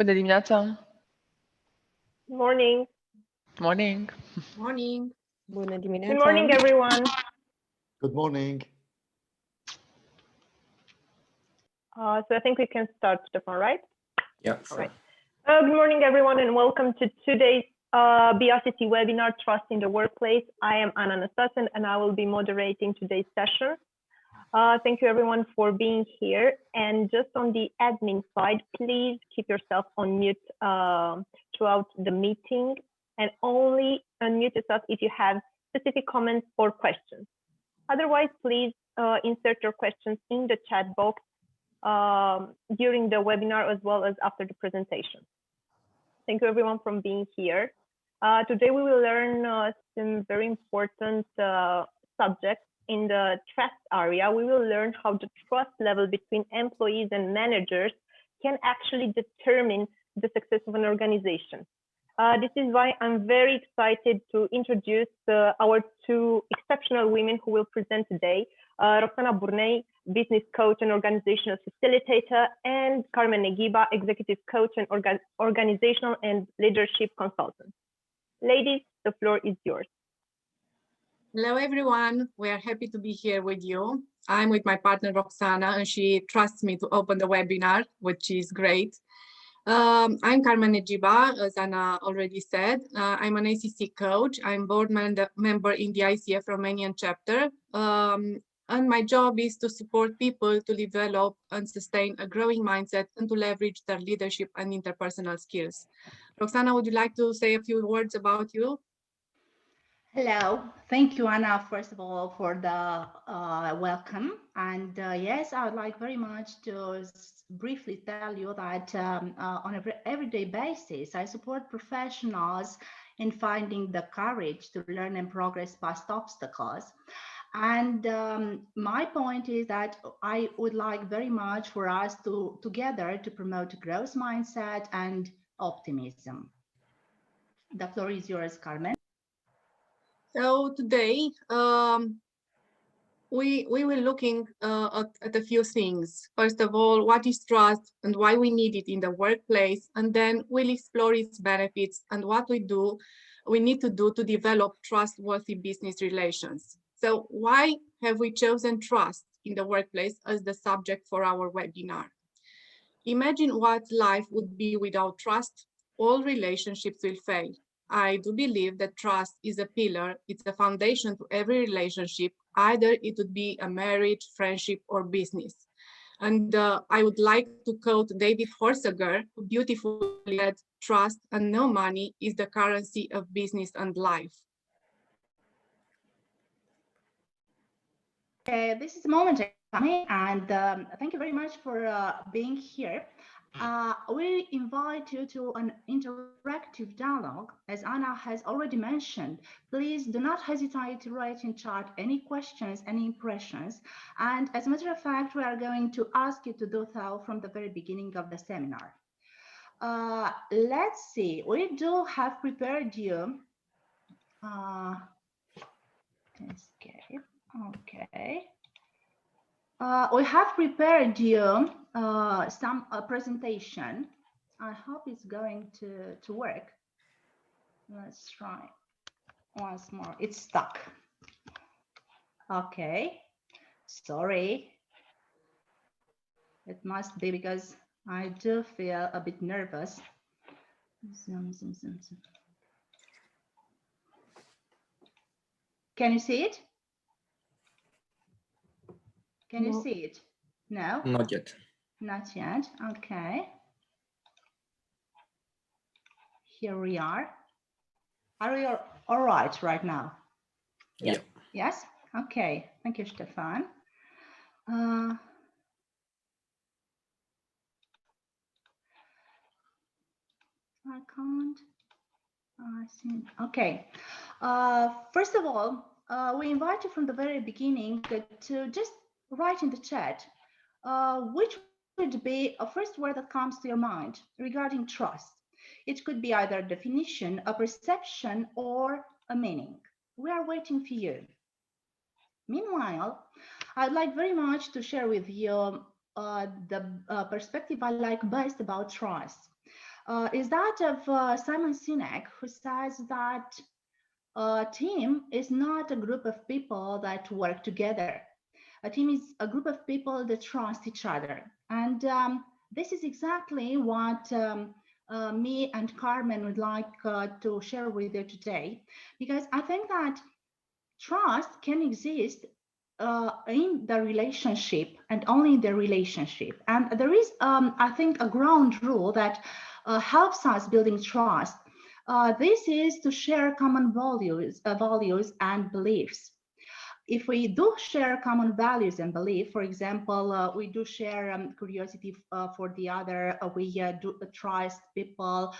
Bună dimineața! Morning. Morning! Morning. Bună Good dimineața! morning, everyone. Good morning. So I think we can start, Stefan, right? Yeah, All right. Good morning, everyone, and welcome to today's BRCC webinar, Trust in the Workplace. I am Anna Anastasen, and I will be moderating today's session. Thank you, everyone, for being here. And just on the admin side, please keep yourself on mute throughout the meeting, and only unmute yourself if you have specific comments or questions. Otherwise, please insert your questions in the chat box during the webinar as well as after the presentation. Thank you, everyone, for being here. Today, we will learn some very important subjects in the trust area. We will learn how the trust level between employees and managers can actually determine the success of an organization. This is why I'm very excited to introduce our two exceptional women who will present today, Roxana Burnei, business coach and organizational facilitator, and Carmen Negiba, executive coach and organizational and leadership consultant. Ladies, the floor is yours. Hello, everyone. We are happy to be here with you. I'm with my partner, Roxana, and she trusts me to open the webinar, which is great. I'm Carmen Negiba, as Anna already said. I'm an ACC coach. I'm board member in the ICF Romanian chapter. And my job is to support people to develop and sustain a growing mindset and to leverage their leadership and interpersonal skills. Roxana, would you like to say a few words about you? Hello, thank you, Anna, first of all, for the welcome. And yes, I would like very much to briefly tell you that on an everyday basis, I support professionals in finding the courage to learn and progress past obstacles. And my point is that I would like very much for us to together to promote a growth mindset and optimism. The floor is yours, Carmen. So today, we will looking at a few things. First of all, what is trust and why we need it in the workplace, and then we'll explore its benefits and what we need to do to develop trustworthy business relations. So why have we chosen trust in the workplace as the subject for our webinar? Imagine what life would be without trust. All relationships will fail. I do believe that trust is a pillar, it's a foundation to every relationship, either it would be a marriage, friendship, or business. And I would like to quote David Horsager, who beautifully said, trust and no money is the currency of business and life. This is the moment, and thank you very much for being here. We invite you to an interactive dialogue. As Anna has already mentioned, please do not hesitate to write in chat any questions, any impressions. And as a matter of fact, we are going to ask you to do so from the very beginning of the seminar. Let's see, we do have prepared you. Escape. Okay. We have prepared you some presentation. I hope it's going to work. Let's try once more. It's stuck. Okay. Sorry. It must be because I do feel a bit nervous. Zoom. Can you see it? Can you see it? No? Not yet. Not yet. Okay. Here we are. Are we all right now? Yeah. Yes? Okay. Thank you, Stefan. I can't. I see. Okay. First of all, we invite you from the very beginning to just write in the chat which would be a first word that comes to your mind regarding trust. It could be either a definition, a perception, or a meaning. We are waiting for you. Meanwhile, I'd like very much to share with you the perspective I like best about trust. is that of Simon Sinek, who says that a team is not a group of people that work together. A team is a group of people that trust each other. And this is exactly what me and Carmen would like to share with you today, because I think that trust can exist in the relationship and only in the relationship. And there is, I think, a ground rule that helps us building trust. This is to share common values and beliefs. If we do share common values and belief, for example, we do share curiosity for the other, we do trust people.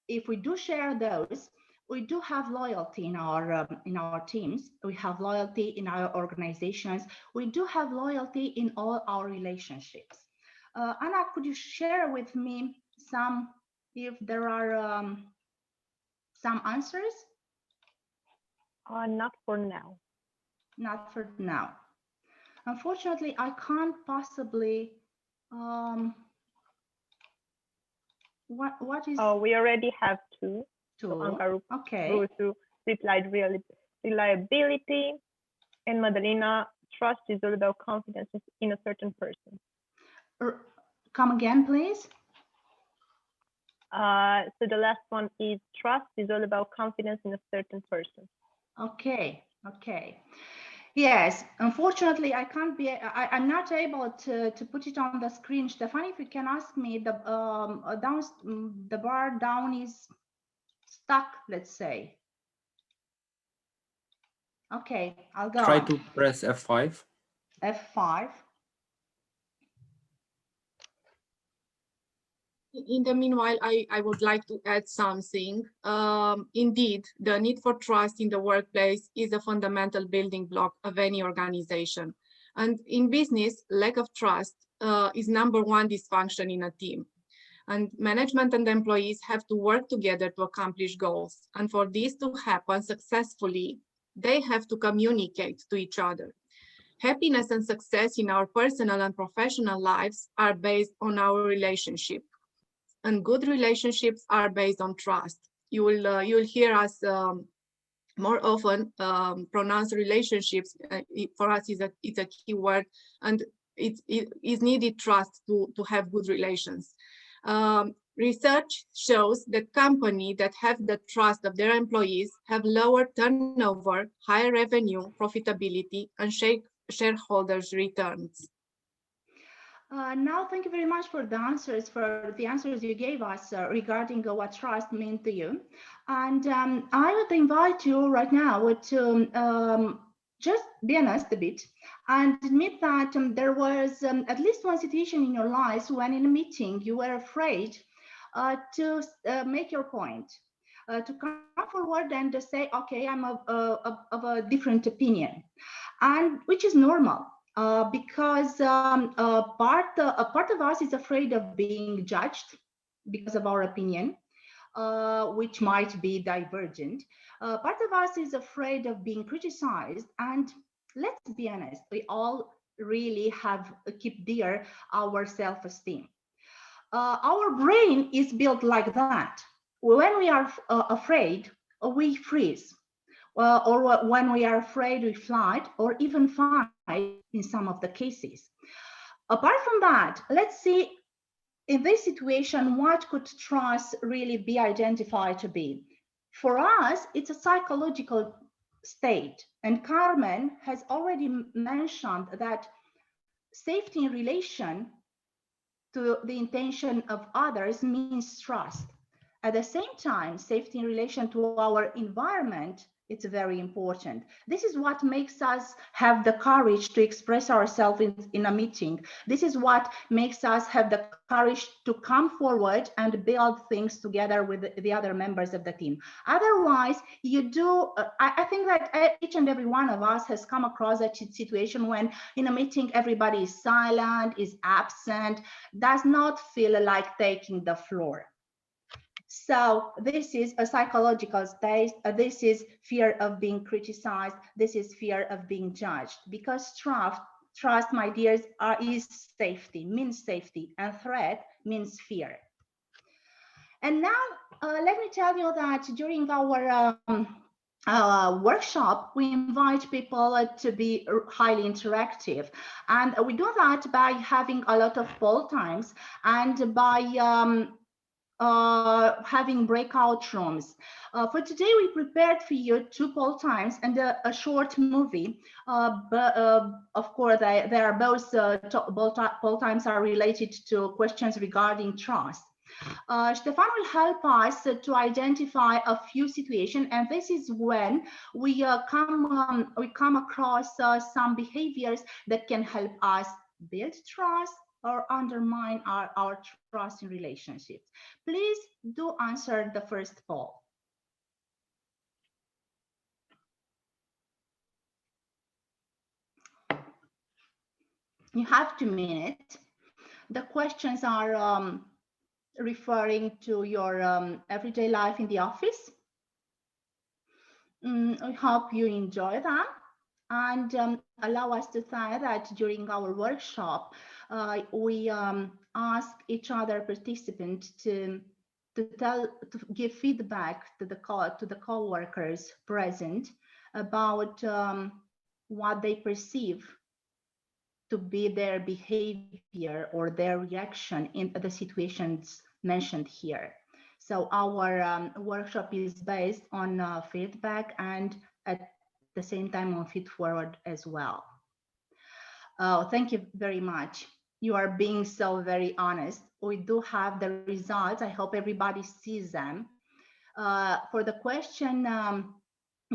If we do share those, we do have loyalty in our teams. We have loyalty in our organizations. We do have loyalty in all our relationships. Anna, could you share with me some, if there are some answers? Not for now. Not for now. Unfortunately, I can't possibly. What is? Oh, we already have two. Two. So Anka Okay. replied reliability, and Madalena, trust is all about confidence in a certain person. Come again, please. So the last one is trust is all about confidence in a certain person. Okay. Okay. Yes, unfortunately, I can't be. I'm not able to put it on the screen. Stefan, if you can ask me, the the bar down is stuck. Let's say. Okay, I'll go. Try to press F5. F5. In the meanwhile, I would like to add something. Indeed, the need for trust in the workplace is a fundamental building block of any organization. And in business, lack of trust is #1 dysfunction in a team. And management and employees have to work together to accomplish goals. And for this to happen successfully, they have to communicate to each other. Happiness and success in our personal and professional lives are based on our relationship. And good relationships are based on trust. You'll hear us more often pronounce relationships. For us, it's a key word, and it is needed trust to have good relations. Research shows that companies that have the trust of their employees have lower turnover, higher revenue, profitability, and shareholders' returns. Now, thank you very much for the answers you gave us regarding what trust means to you. And I would invite you right now to just be honest a bit and admit that there was at least one situation in your lives when in a meeting you were afraid to make your point, to come forward and to say, okay, I'm of a different opinion, and which is normal. Because a part of us is afraid of being judged because of our opinion, which might be divergent. Part of us is afraid of being criticized, and let's be honest, we all really have keep dear our self-esteem. Our brain is built like that. When we are afraid, we freeze. Or when we are afraid, we flight or even fight in some of the cases. Apart from that, let's see in this situation, what could trust really be identified to be? For us, it's a psychological state. And Carmen has already mentioned that safety in relation to the intention of others means trust. At the same time, safety in relation to our environment, it's very important. This is what makes us have the courage to express ourselves in a meeting. This is what makes us have the courage to come forward and build things together with the other members of the team. Otherwise, you do, I think that each and every one of us has come across a situation when in a meeting, everybody is silent, is absent, does not feel like taking the floor. So this is a psychological state. This is fear of being criticized. This is fear of being judged, because trust, my dears, is safety, means safety, and threat means fear. And now let me tell you that during our workshop, we invite people to be highly interactive. And we do that by having a lot of poll times and by having breakout rooms. For today, we prepared for you 2 poll times and a short movie. But of course, they are both poll times are related to questions regarding trust. Stefan will help us to identify a few situations, and this is when we come across some behaviors that can help us build trust or undermine our trust in relationships. Please do answer the first poll. You have 2 minutes. The questions are referring to your everyday life in the office. I hope you enjoy them and allow us to say that during our workshop, we ask each other participant to give feedback to the co-workers present about what they perceive to be their behavior or their reaction in the situations mentioned here. So our workshop is based on feedback and at the same time on feed forward as well. Thank you very much. You are being so very honest. We do have the results. I hope everybody sees them. For the question,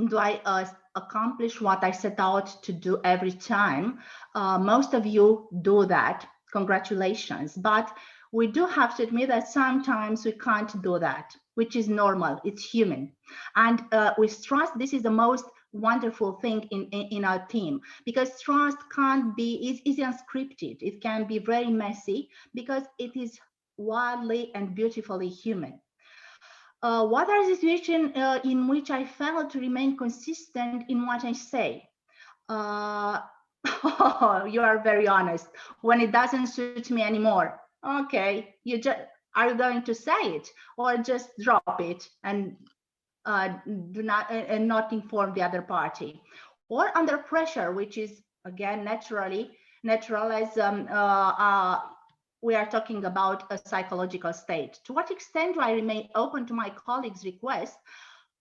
do I accomplish what I set out to do every time? Most of you do that. Congratulations. But we do have to admit that sometimes we can't do that, which is normal. It's human. And with trust, this is the most wonderful thing in our team, because trust can't be, is unscripted. It can be very messy because it is wildly and beautifully human. What are the situations in which I fail to remain consistent in what I say? You are very honest. When it doesn't suit me anymore, okay, are you going to say it or just drop it and do not and not inform the other party? Or under pressure, which is again natural as we are talking about a psychological state. To what extent do I remain open to my colleagues' requests?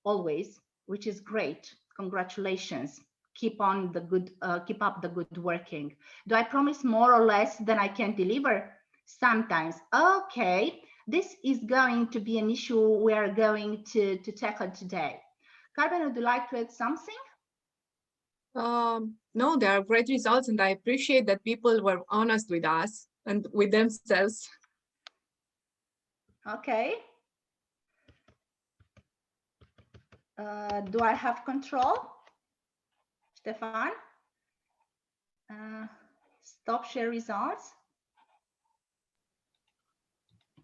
Always, which is great. Congratulations. Keep up the good working. Do I promise more or less than I can deliver? Sometimes. Okay, this is going to be an issue we are going to tackle today. Carmen, would you like to add something? No, there are great results, and I appreciate that people were honest with us and with themselves. Okay. Do I have control? Stefan? Stop share results.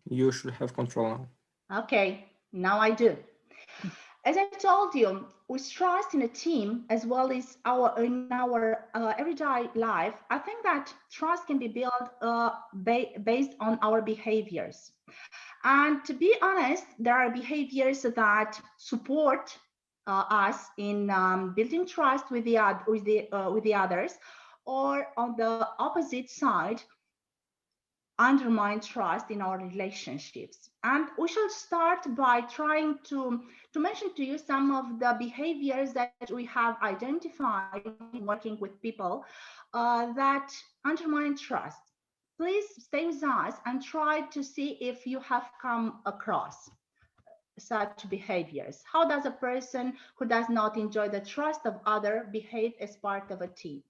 You should have control now. Okay, now I do. As I told you, with trust in a team as well as in our everyday life, I think that trust can be built based on our behaviors. And to be honest, there are behaviors that support us in building trust with the others, or on the opposite side, undermine trust in our relationships. And we shall start by trying to mention to you some of the behaviors that we have identified working with people that undermine trust. Please stay with us and try to see if you have come across such behaviors. How does a person who does not enjoy the trust of others behave as part of a team?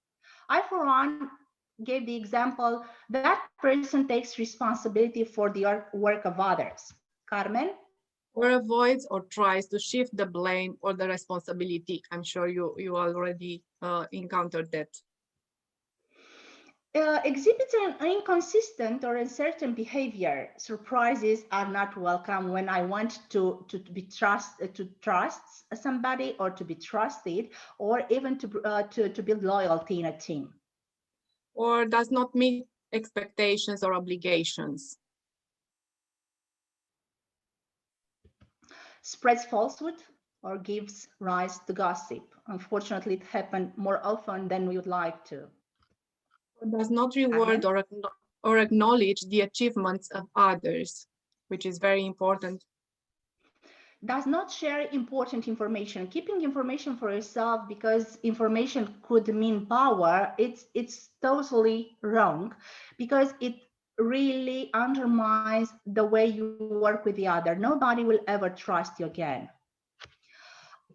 I, for one, gave the example that person takes responsibility for the work of others. Carmen? Or avoids or tries to shift the blame or the responsibility. I'm sure you already encountered that. Exhibits an inconsistent or uncertain behavior. Surprises are not welcome when I want to trust somebody or to be trusted, or even to build loyalty in a team. Or does not meet expectations or obligations. spreads falsehood or gives rise to gossip. Unfortunately, it happens more often than we would like to. Does not reward or acknowledge the achievements of others, which is very important. Does not share important information. Keeping information for yourself because information could mean power, it's totally wrong, because it really undermines the way you work with the other. Nobody will ever trust you again.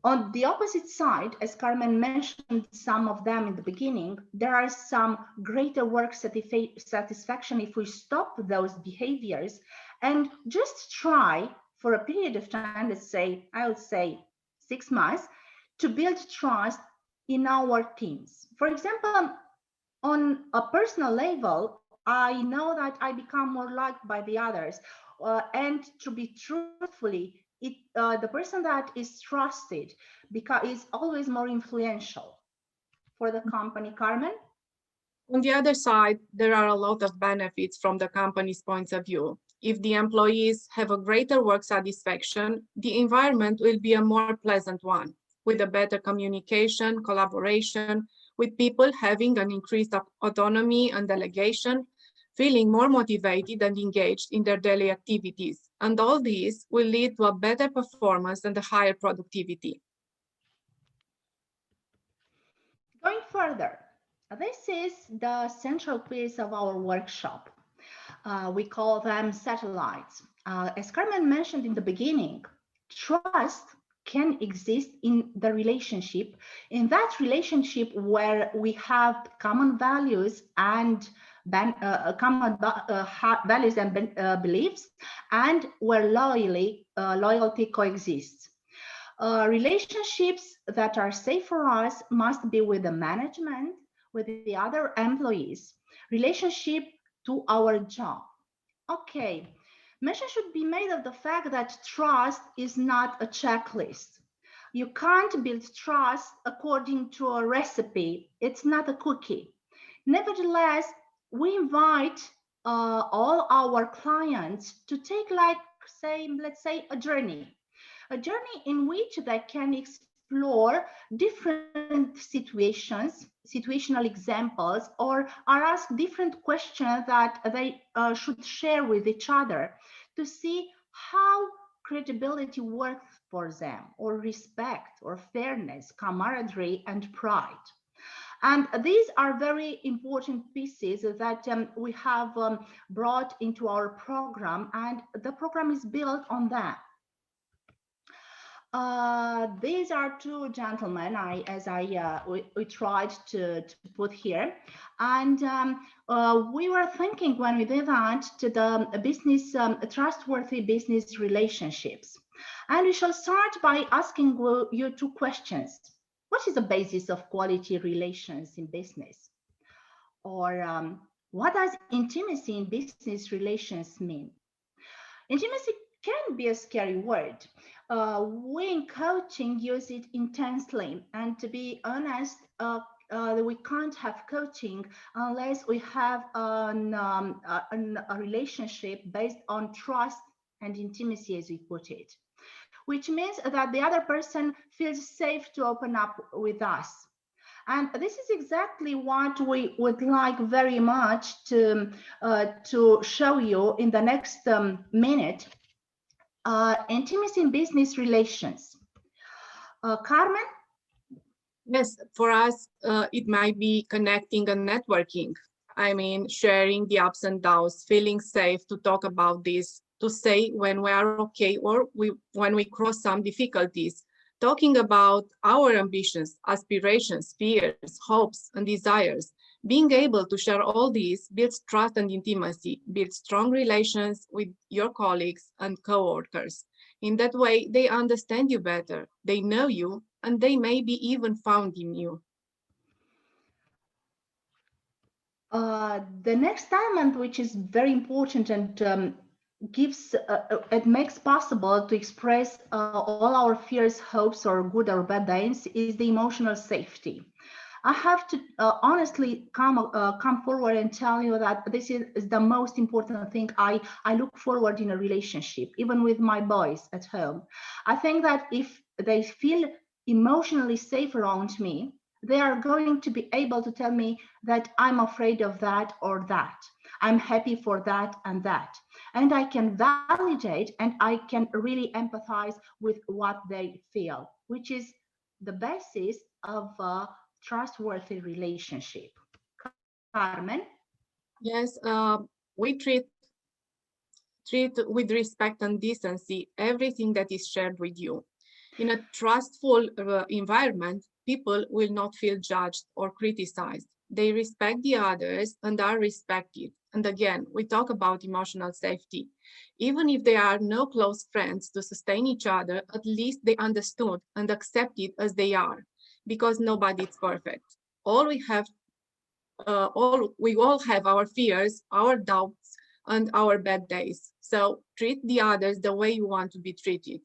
On the opposite side, as Carmen mentioned some of them in the beginning, there are some greater work satisfaction if we stop those behaviors and just try for a period of time, let's say, I would say 6 months, to build trust in our teams. For example, on a personal level, I know that I become more liked by the others. And to be truthfully, the person that is trusted is always more influential for the company. Carmen? On the other side, there are a lot of benefits from the company's point of view. If the employees have a greater work satisfaction, the environment will be a more pleasant one, with a better communication, collaboration, with people having an increased autonomy and delegation, feeling more motivated and engaged in their daily activities. And all these will lead to a better performance and a higher productivity. Going further, this is the central piece of our workshop. We call them satellites. As Carmen mentioned in the beginning, trust can exist in the relationship, in that relationship where we have common values and values and beliefs, and where loyalty coexists. Relationships that are safe for us must be with the management, with the other employees, relationship to our job. Okay, mention should be made of the fact that trust is not a checklist. You can't build trust according to a recipe. It's not a cookie. Nevertheless, we invite all our clients to take, like, let's say a journey in which they can explore different situations, situational examples, or are asked different questions that they should share with each other to see how credibility works for them, or respect, or fairness, camaraderie, and pride. And these are very important pieces that we have brought into our program, and the program is built on that. These are two gentlemen, we tried to put here, and we were thinking when we did that to the business, trustworthy business relationships. And we shall start by asking you two questions. What is the basis of quality relations in business? Or what does intimacy in business relations mean? Intimacy can be a scary word. We in coaching use it intensely, and to be honest, we can't have coaching unless we have a relationship based on trust and intimacy, as we put it, which means that the other person feels safe to open up with us. And this is exactly what we would like very much to show you in the next minute. Intimacy in business relations. Carmen? Yes, for us, it might be connecting and networking. I mean, sharing the ups and downs, feeling safe to talk about this, to say when we are okay or when we cross some difficulties, talking about our ambitions, aspirations, fears, hopes, and desires. Being able to share all these builds trust and intimacy, builds strong relations with your colleagues and co-workers. In that way, they understand you better, they know you, and they may be even found in you. The next element, which is very important and it makes possible to express all our fears, hopes, or good or bad days, is the emotional safety. I have to honestly come forward and tell you that this is the most important thing I look forward in a relationship, even with my boys at home. I think that if they feel emotionally safe around me, they are going to be able to tell me that I'm afraid of that or that. I'm happy for that and that. And I can validate and I can really empathize with what they feel, which is the basis of a trustworthy relationship. Carmen? Yes, we treat with respect and decency everything that is shared with you. In a trustful environment, people will not feel judged or criticized. They respect the others and are respected. And again, we talk about emotional safety. Even if they are no close friends to sustain each other, at least they understood and accepted as they are, because nobody is perfect. All we have, we all have our fears, our doubts, and our bad days. So treat the others the way you want to be treated.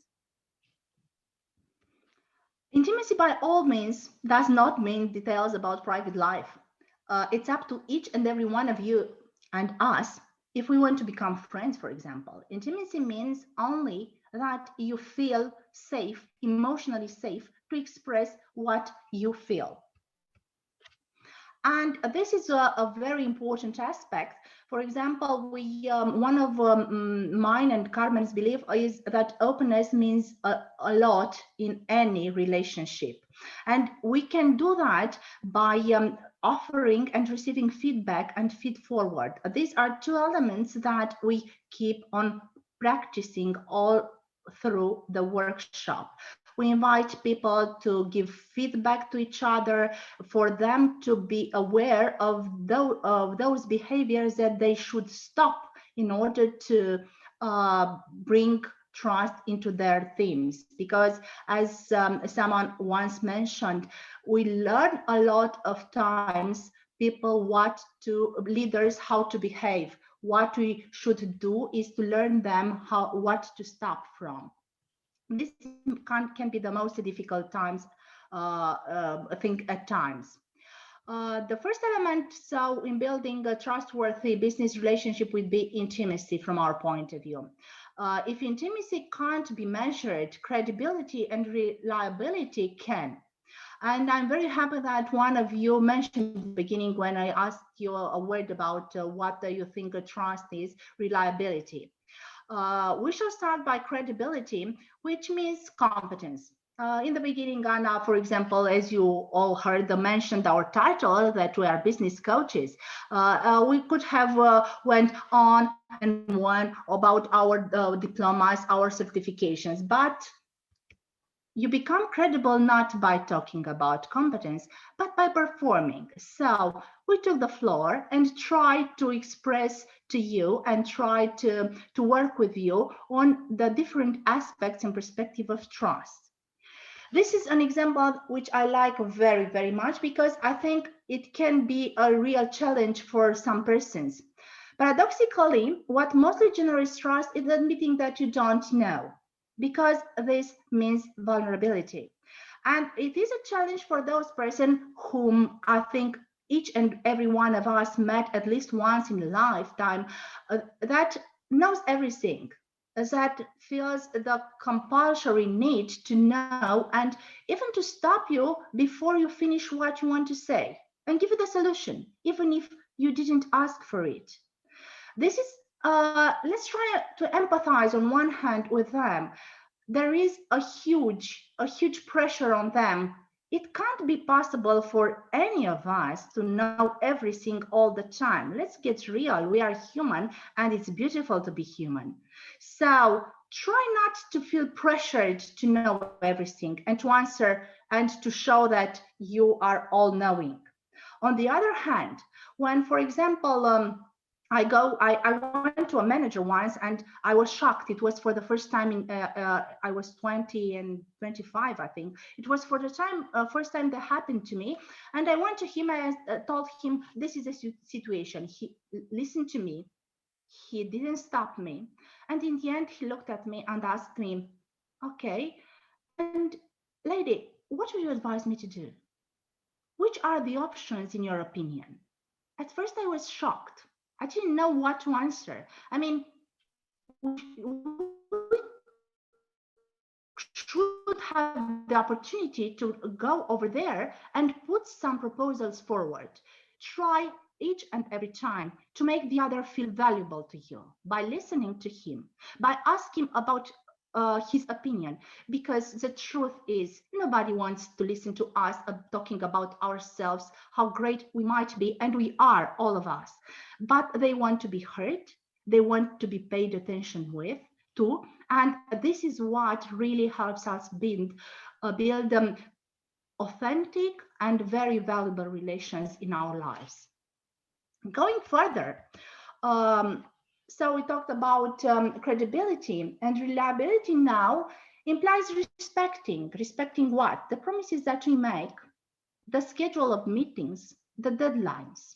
Intimacy, by all means, does not mean details about private life. It's up to each and every one of you and us if we want to become friends, for example. Intimacy means only that you feel safe, emotionally safe, to express what you feel. And this is a very important aspect. For example, one of mine and Carmen's belief is that openness means a lot in any relationship. And we can do that by offering and receiving feedback and feed forward. These are two elements that we keep on practicing all through the workshop. We invite people to give feedback to each other, for them to be aware of those behaviors that they should stop in order to bring trust into their themes. Because as someone once mentioned, we learn a lot of times leaders how to behave. What we should do is to learn them what to stop from. This can be the most difficult times, I think, at times. The first element, so in building a trustworthy business relationship, would be intimacy from our point of view. If intimacy can't be measured, credibility and reliability can. And I'm very happy that one of you mentioned at the beginning when I asked you a word about what do you think a trust is, reliability. We shall start by credibility, which means competence. In the beginning, Anna, for example, as you all heard, mentioned our title that we are business coaches. We could have went on and on about our diplomas, our certifications, but you become credible not by talking about competence, but by performing. So we took the floor and tried to express to you and try to work with you on the different aspects and perspective of trust. This is an example which I like very, very much because I think it can be a real challenge for some persons. Paradoxically, what mostly generates trust is admitting that you don't know, because this means vulnerability. And it is a challenge for those persons whom I think each and every one of us met at least once in a lifetime, that knows everything, that feels the compulsory need to know and even to stop you before you finish what you want to say and give you the solution, even if you didn't ask for it. This is, let's try to empathize on one hand with them. There is a huge pressure on them. It can't be possible for any of us to know everything all the time. Let's get real. We are human and it's beautiful to be human. So try not to feel pressured to know everything and to answer and to show that you are all knowing. On the other hand, when, for example, I went to a manager once and I was shocked. It was for the first time I was 20 and 25, I think. It was for the first time that happened to me. And I went to him and told him, this is a situation. He listened to me. He didn't stop me. And in the end, he looked at me and asked me, okay, and lady, what would you advise me to do? Which are the options in your opinion? At first I was shocked. I didn't know what to answer. I mean, we should have the opportunity to go over there and put some proposals forward. Try each and every time to make the other feel valuable to you by listening to him, by asking about his opinion, because the truth is nobody wants to listen to us talking about ourselves, how great we might be, and we are, all of us, but they want to be heard, they want to be paid attention with too, and this is what really helps us build authentic and very valuable relations in our lives. Going further, so we talked about credibility, and reliability now implies respecting what? The promises that we make, the schedule of meetings, the deadlines.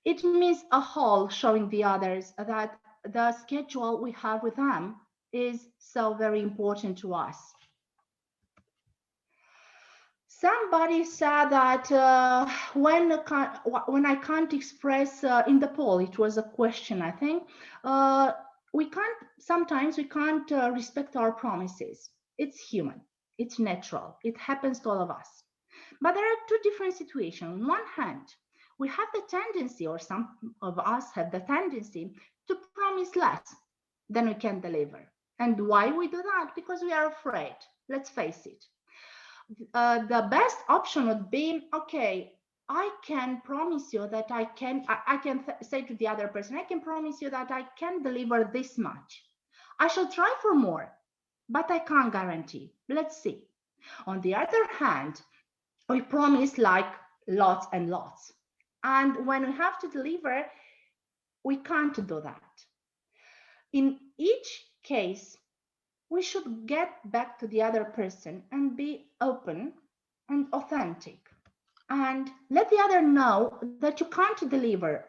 It means a whole showing the others that the schedule we have with them is so very important to us. Somebody said that when I can't express in the poll, it was a question, I think, sometimes we can't respect our promises. It's human, it's natural, it happens to all of us. But there are two different situations. On one hand, we have the tendency, or some of us have the tendency, to promise less than we can deliver. And why we do that? Because we are afraid. Let's face it. The best option would be, okay, I can promise you that I can say to the other person, I can promise you that I can deliver this much. I shall try for more, but I can't guarantee. Let's see. On the other hand, we promise like lots and lots. And when we have to deliver, we can't do that. In each case, we should get back to the other person and be open and authentic. And let the other know that you can't deliver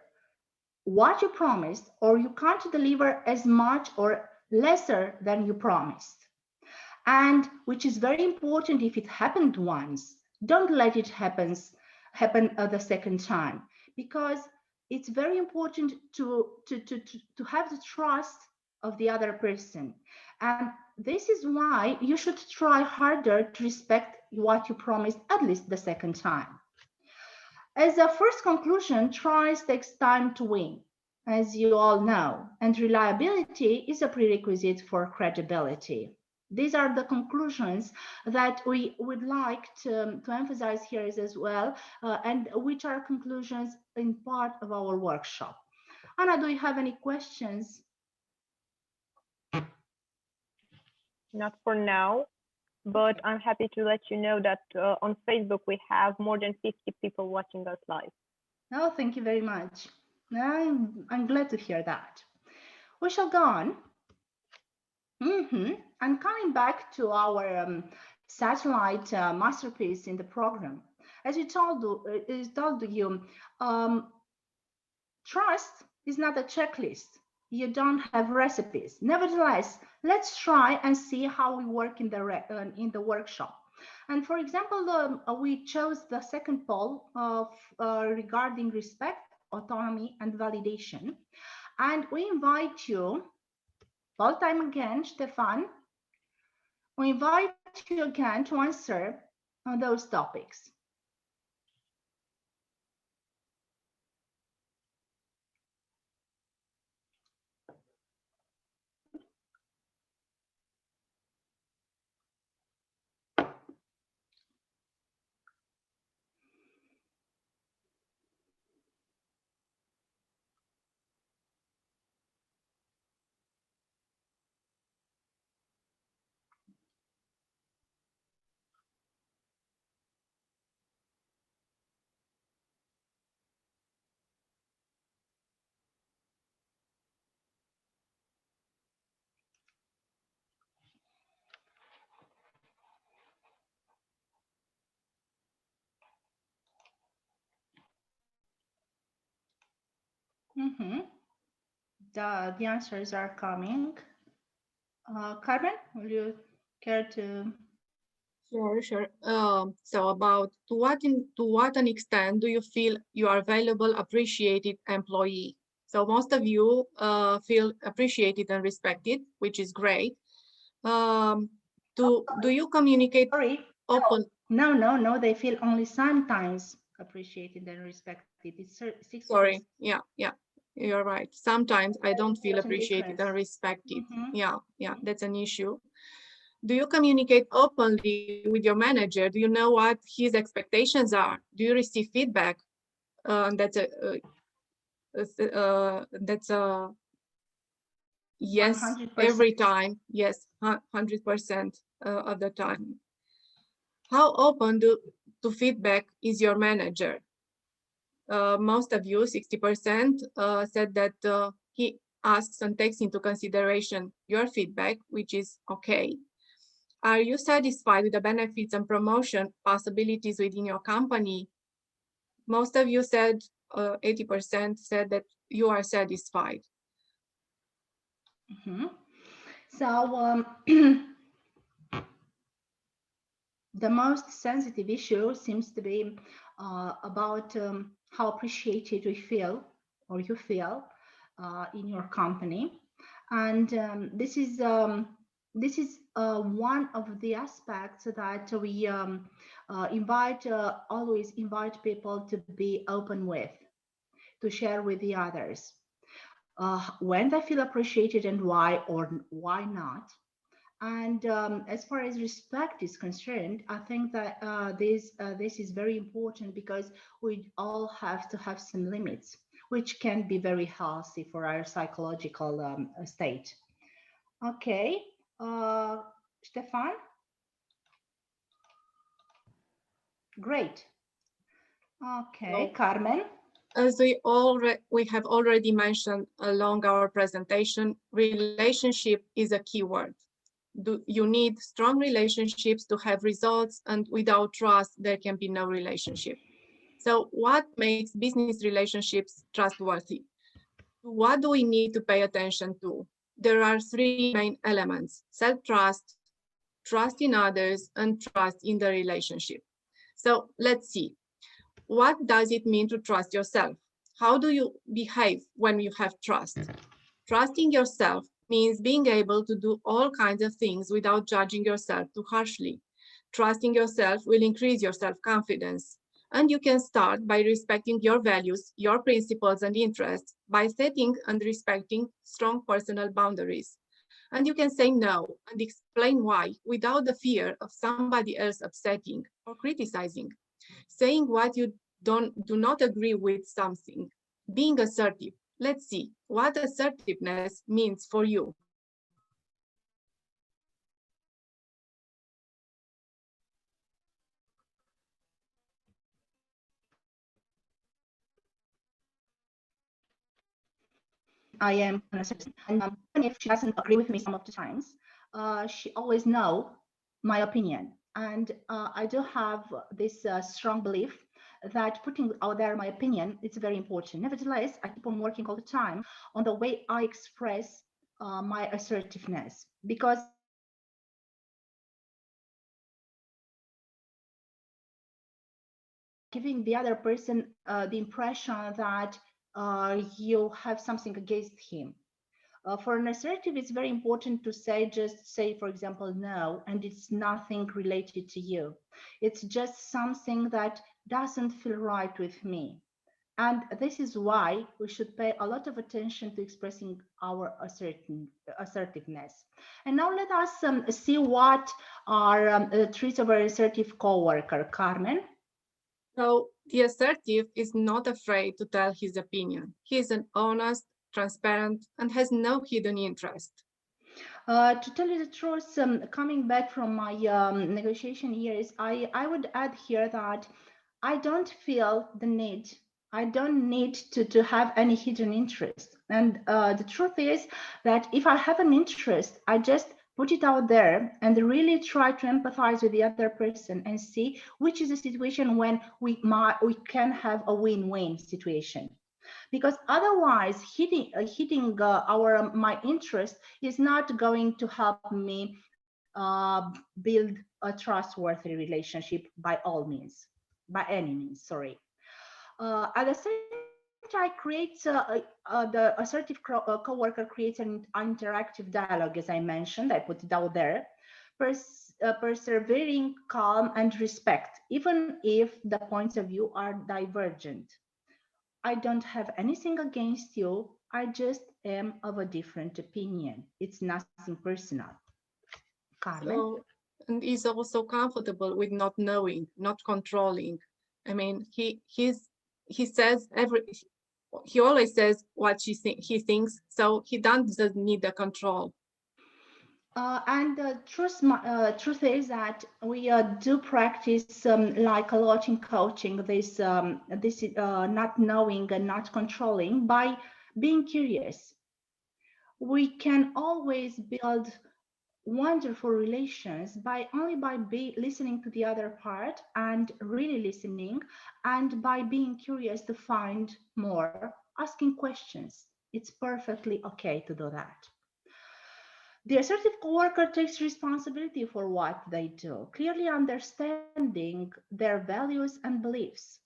what you promised, or you can't deliver as much or lesser than you promised. And which is very important, if it happened once, don't let it happen the second time, because it's very important to have the trust of the other person. And this is why you should try harder to respect what you promised at least the second time. As a first conclusion, trust takes time to win, as you all know, and reliability is a prerequisite for credibility. These are the conclusions that we would like to emphasize here as well, and which are conclusions in part of our workshop. Anna, do you have any questions? Not for now, but I'm happy to let you know that on Facebook we have more than 50 people watching us live. Oh, thank you very much. I'm glad to hear that. We shall go on. And coming back to our satellite masterpiece in the program, as we told you, trust is not a checklist. You don't have recipes. Nevertheless, let's try and see how we work in the workshop. And for example, we chose the second poll regarding respect, autonomy, and validation. And we invite you, poll time again, Stefan. We invite you again to answer those topics. The answers are coming. Carmen, will you care to? Sure. So about to what an extent do you feel you are a valuable, appreciated employee? So most of you feel appreciated and respected, which is great. Do you communicate Sorry. open? No. They feel only sometimes appreciated and respected. It's 60%. Sorry. Yeah. You're right. Sometimes I don't feel Important appreciated and difference. respected. Mhm. Yeah. That's an issue. Do you communicate openly with your manager? Do you know what his expectations are? Do you receive feedback? That's a yes 100%. every time. Yes, 100% of the time. How open to feedback is your manager? Most of you, 60%, said that he asks and takes into consideration your feedback, which is okay. Are you satisfied with the benefits and promotion possibilities within your company? Most of you said, 80% said that you are satisfied. Mm-hmm. So the most sensitive issue seems to be about how appreciated we feel or you feel in your company. And this is one of the aspects that we always invite people to be open with, to share with the others when they feel appreciated and why or why not. And as far as respect is concerned, I think that this is very important because we all have to have some limits, which can be very healthy for our psychological state. Okay, Stefan? Great. Okay, So, Carmen? as we have already mentioned along our presentation, relationship is a key word. You need strong relationships to have results, and without trust, there can be no relationship. So what makes business relationships trustworthy? What do we need to pay attention to? There are three main elements: self-trust, trust in others, and trust in the relationship. So let's see. What does it mean to trust yourself? How do you behave when you have trust? Trusting yourself means being able to do all kinds of things without judging yourself too harshly. Trusting yourself will increase your self-confidence. And you can start by respecting your values, your principles and interests, by setting and respecting strong personal boundaries. And you can say no and explain why without the fear of somebody else upsetting or criticizing. Saying what you do not agree with something. Being assertive. Let's see what assertiveness means for you. I am an assistant, and even if she doesn't agree with me some of the times, she always know my opinion. And I do have this strong belief that putting out there my opinion is very important. Nevertheless, I keep on working all the time on the way I express my assertiveness, because giving the other person the impression that you have something against him. For an assertive, it's very important to just say, for example, no, and it's nothing related to you. It's just something that doesn't feel right with me. And this is why we should pay a lot of attention to expressing our assertiveness. And now let us see what are the traits of our assertive coworker, Carmen. So the assertive is not afraid to tell his opinion. He is an honest, transparent, and has no hidden interest. To tell you the truth, coming back from my negotiation years, I would add here that I don't feel the need. I don't need to have any hidden interest. And the truth is that if I have an interest, I just put it out there and really try to empathize with the other person and see which is a situation when we can have a win-win situation. Because otherwise hitting my interest is not going to help me build a trustworthy relationship by all means, by any means, sorry. At the same time, the assertive coworker creates an interactive dialogue, as I mentioned. I put it out there. Persevering, calm, and respect, even if the points of view are divergent. I don't have anything against you. I just am of a different opinion. It's nothing personal. Carmen? So, and he's also comfortable with not knowing, not controlling. I mean, he says he always says what he thinks, so he doesn't need the control. And the truth is that we do practice like a lot in coaching this not knowing and not controlling by being curious. We can always build wonderful relations by listening to the other part and really listening, and by being curious to find more, asking questions. It's perfectly okay to do that. The assertive coworker takes responsibility for what they do, clearly understanding their values and beliefs.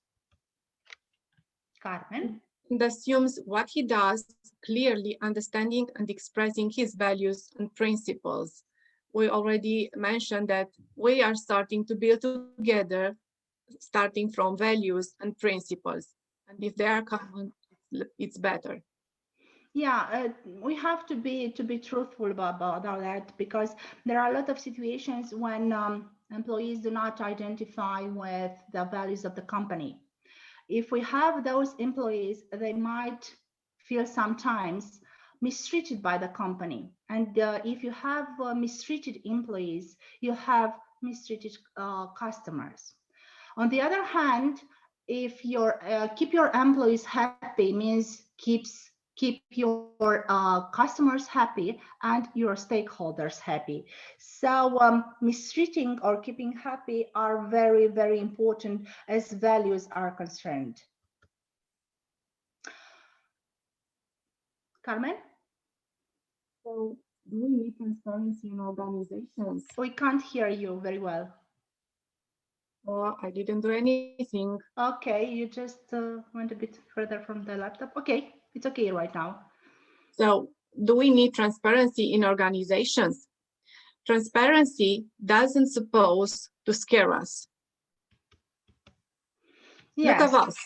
Carmen? And assumes what he does, clearly understanding and expressing his values and principles. We already mentioned that we are starting to build together, starting from values and principles. And if they are common, it's better. Yeah, we have to be truthful about that, because there are a lot of situations when employees do not identify with the values of the company. If we have those employees, they might feel sometimes mistreated by the company. And if you have mistreated employees, you have mistreated customers. On the other hand, if keep your employees happy means keep your customers happy and your stakeholders happy. So mistreating or keeping happy are very, very important as values are concerned. Carmen? So do we need transparency in organizations? We can't hear you very well. Oh, I didn't do anything. Okay, you just went a bit further from the laptop. Okay, it's okay right now. So do we need transparency in organizations? Transparency doesn't suppose to scare us. Yes. Look at us.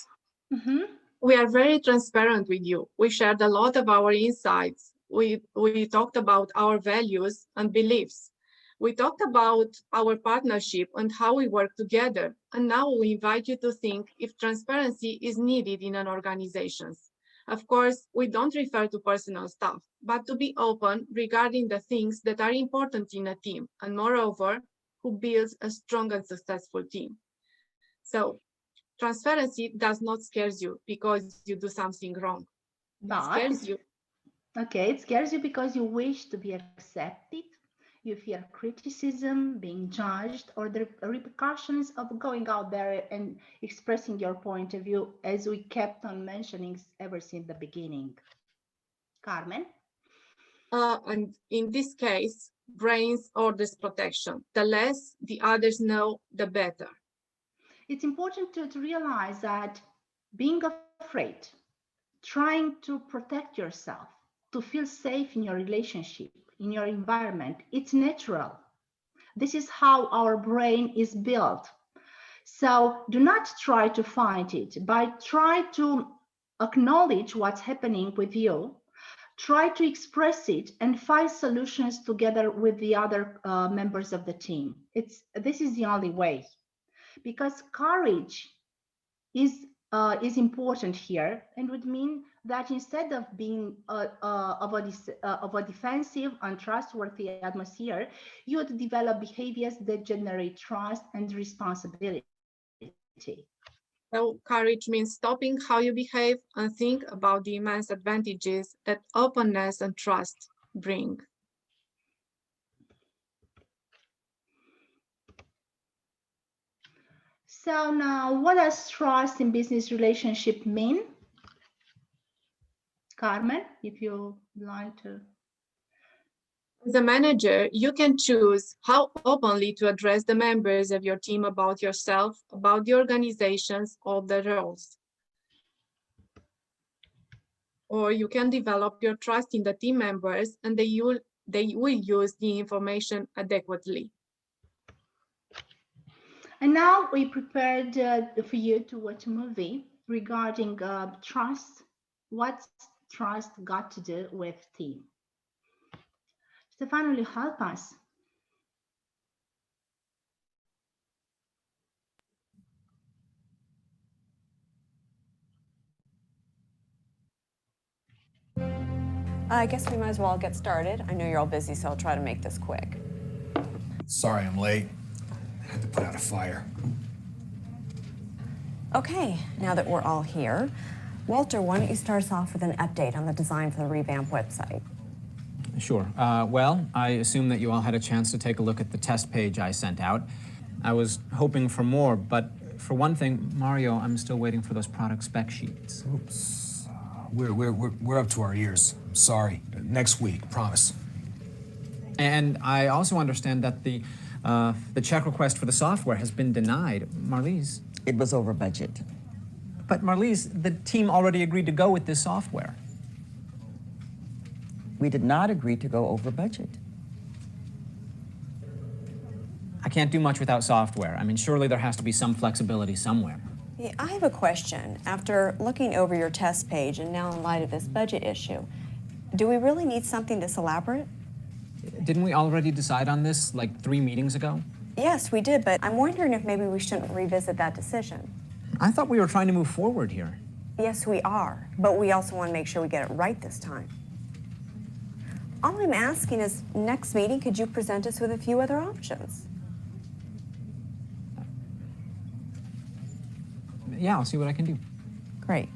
Mm-hmm. We are very transparent with you. We shared a lot of our insights. We talked about our values and beliefs. We talked about our partnership and how we work together. And now we invite you to think if transparency is needed in an organization. Of course, we don't refer to personal stuff, but to be open regarding the things that are important in a team, and moreover, who builds a strong and successful team. So transparency does not scare you because you do something wrong. It scares you. Okay, it scares you because you wish to be accepted. You fear criticism, being judged, or the repercussions of going out there and expressing your point of view, as we kept on mentioning ever since the beginning. Carmen? And in this case, brains orders protection. The less the others know, the better. It's important to realize that being afraid, trying to protect yourself, to feel safe in your relationship, in your environment, it's natural. This is how our brain is built. So do not try to fight it, but try to acknowledge what's happening with you. Try to express it and find solutions together with the other members of the team. This is the only way, because courage is important here, and would mean that instead of being of a defensive, untrustworthy atmosphere, you would develop behaviors that generate trust and responsibility. So courage means stopping how you behave and think about the immense advantages that openness and trust bring. So now, what does trust in business relationship mean? Carmen, if you like to. As a manager, you can choose how openly to address the members of your team about yourself, about the organizations, or the roles. Or you can develop your trust in the team members and they will use the information adequately. And now we prepared for you to watch a movie regarding trust. What's trust got to do with team? Stefano, will you help us? I guess we might as well get started. I know you're all busy, so I'll try to make this quick. Sorry I'm late. I had to put out a fire. Okay, now that we're all here, Walter, why don't you start us off with an update on the design for the revamped website? Sure. Well, I assume that you all had a chance to take a look at the test page I sent out. I was hoping for more, but for one thing, Mario, I'm still waiting for those product spec sheets. Oops. We're up to our ears. Sorry. Next week, promise. And I also understand that the check request for the software has been denied. Marlies? It was over budget. But Marlies, the team already agreed to go with this software. We did not agree to go over budget. I can't do much without software. I mean, surely there has to be some flexibility somewhere. Yeah, I have a question. After looking over your test page and now in light of this budget issue, do we really need something this elaborate? Didn't we already decide on this like 3 meetings ago? Yes, we did, but I'm wondering if maybe we shouldn't revisit that decision. I thought we were trying to move forward here. Yes, we are, but we also want to make sure we get it right this time. All I'm asking is, next meeting, could you present us with a few other options? Yeah, I'll see what I can do. Great.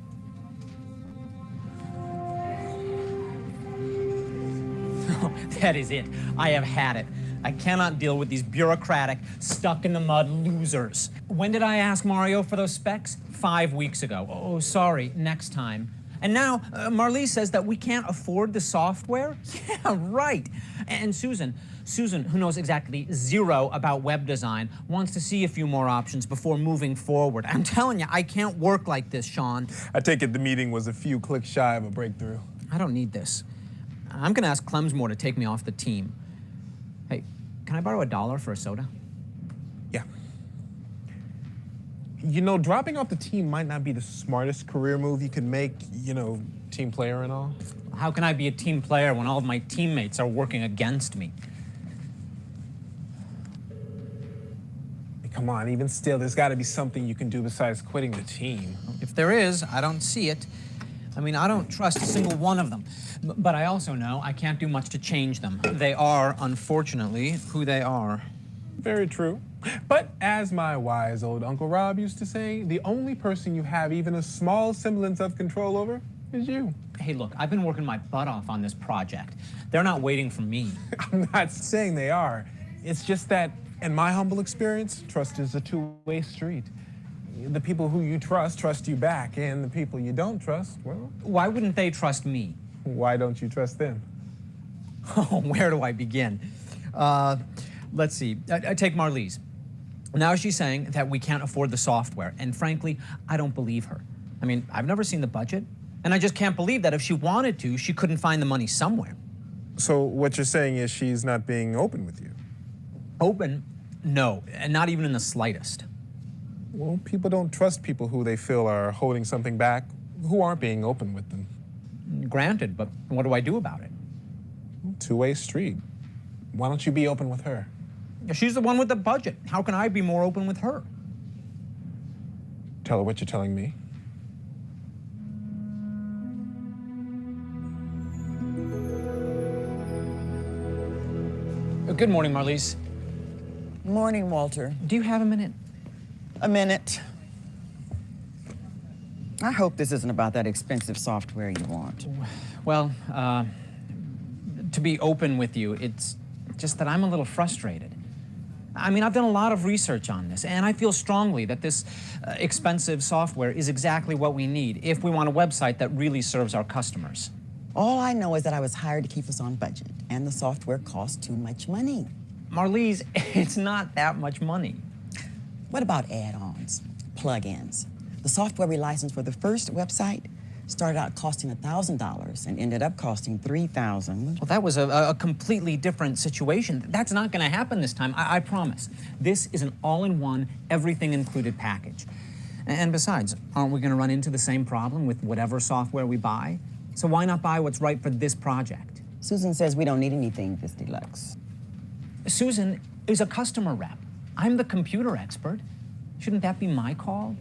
That is it. I have had it. I cannot deal with these bureaucratic, stuck-in-the-mud losers. When did I ask Mario for those specs? 5 weeks ago. Oh, sorry, next time. And now, Marlies says that we can't afford the software? Yeah, right. And Susan, who knows exactly zero about web design, wants to see a few more options before moving forward. I'm telling you, I can't work like this, Sean. I take it the meeting was a few clicks shy of a breakthrough. I don't need this. I'm gonna ask Clemsmore to take me off the team. Hey, can I borrow $1 for a soda? Yeah. You know, dropping off the team might not be the smartest career move you could make, you know, team player and all. How can I be a team player when all of my teammates are working against me? Come on, even still, there's got to be something you can do besides quitting the team. If there is, I don't see it. I mean, I don't trust a single one of them. But I also know I can't do much to change them. They are, unfortunately, who they are. Very true. But as my wise old Uncle Rob used to say, the only person you have even a small semblance of control over is you. Hey, look, I've been working my butt off on this project. They're not waiting for me. I'm not saying they are. It's just that, in my humble experience, trust is a two-way street. The people who you trust you back, and the people you don't trust, well... Why wouldn't they trust me? Why don't you trust them? Oh, where do I begin? Let's see. Take Marlies. Now she's saying that we can't afford the software, and frankly, I don't believe her. I mean, I've never seen the budget, and I just can't believe that if she wanted to, she couldn't find the money somewhere. So what you're saying is she's not being open with you? Open? No, and not even in the slightest. Well, people don't trust people who they feel are holding something back, who aren't being open with them. Granted, but what do I do about it? Two-way street. Why don't you be open with her? She's the one with the budget. How can I be more open with her? Tell her what you're telling me. Good morning, Marlies. Morning, Walter. Do you have a minute? A minute. I hope this isn't about that expensive software you want. Well, to be open with you, it's just that I'm a little frustrated. I mean, I've done a lot of research on this, and I feel strongly that this expensive software is exactly what we need if we want a website that really serves our customers. All I know is that I was hired to keep us on budget, and the software costs too much money. Marlise, it's not that much money. What about add-ons, plugins? The software we licensed for the first website started out costing $1,000 and ended up costing $3,000. Well, that was a completely different situation. That's not going to happen this time, I promise. This is an all-in-one, everything-included package. And besides, aren't we going to run into the same problem with whatever software we buy? So why not buy what's right for this project? Susan says we don't need anything this deluxe. Susan is a customer rep. I'm the computer expert. Shouldn't that be my call?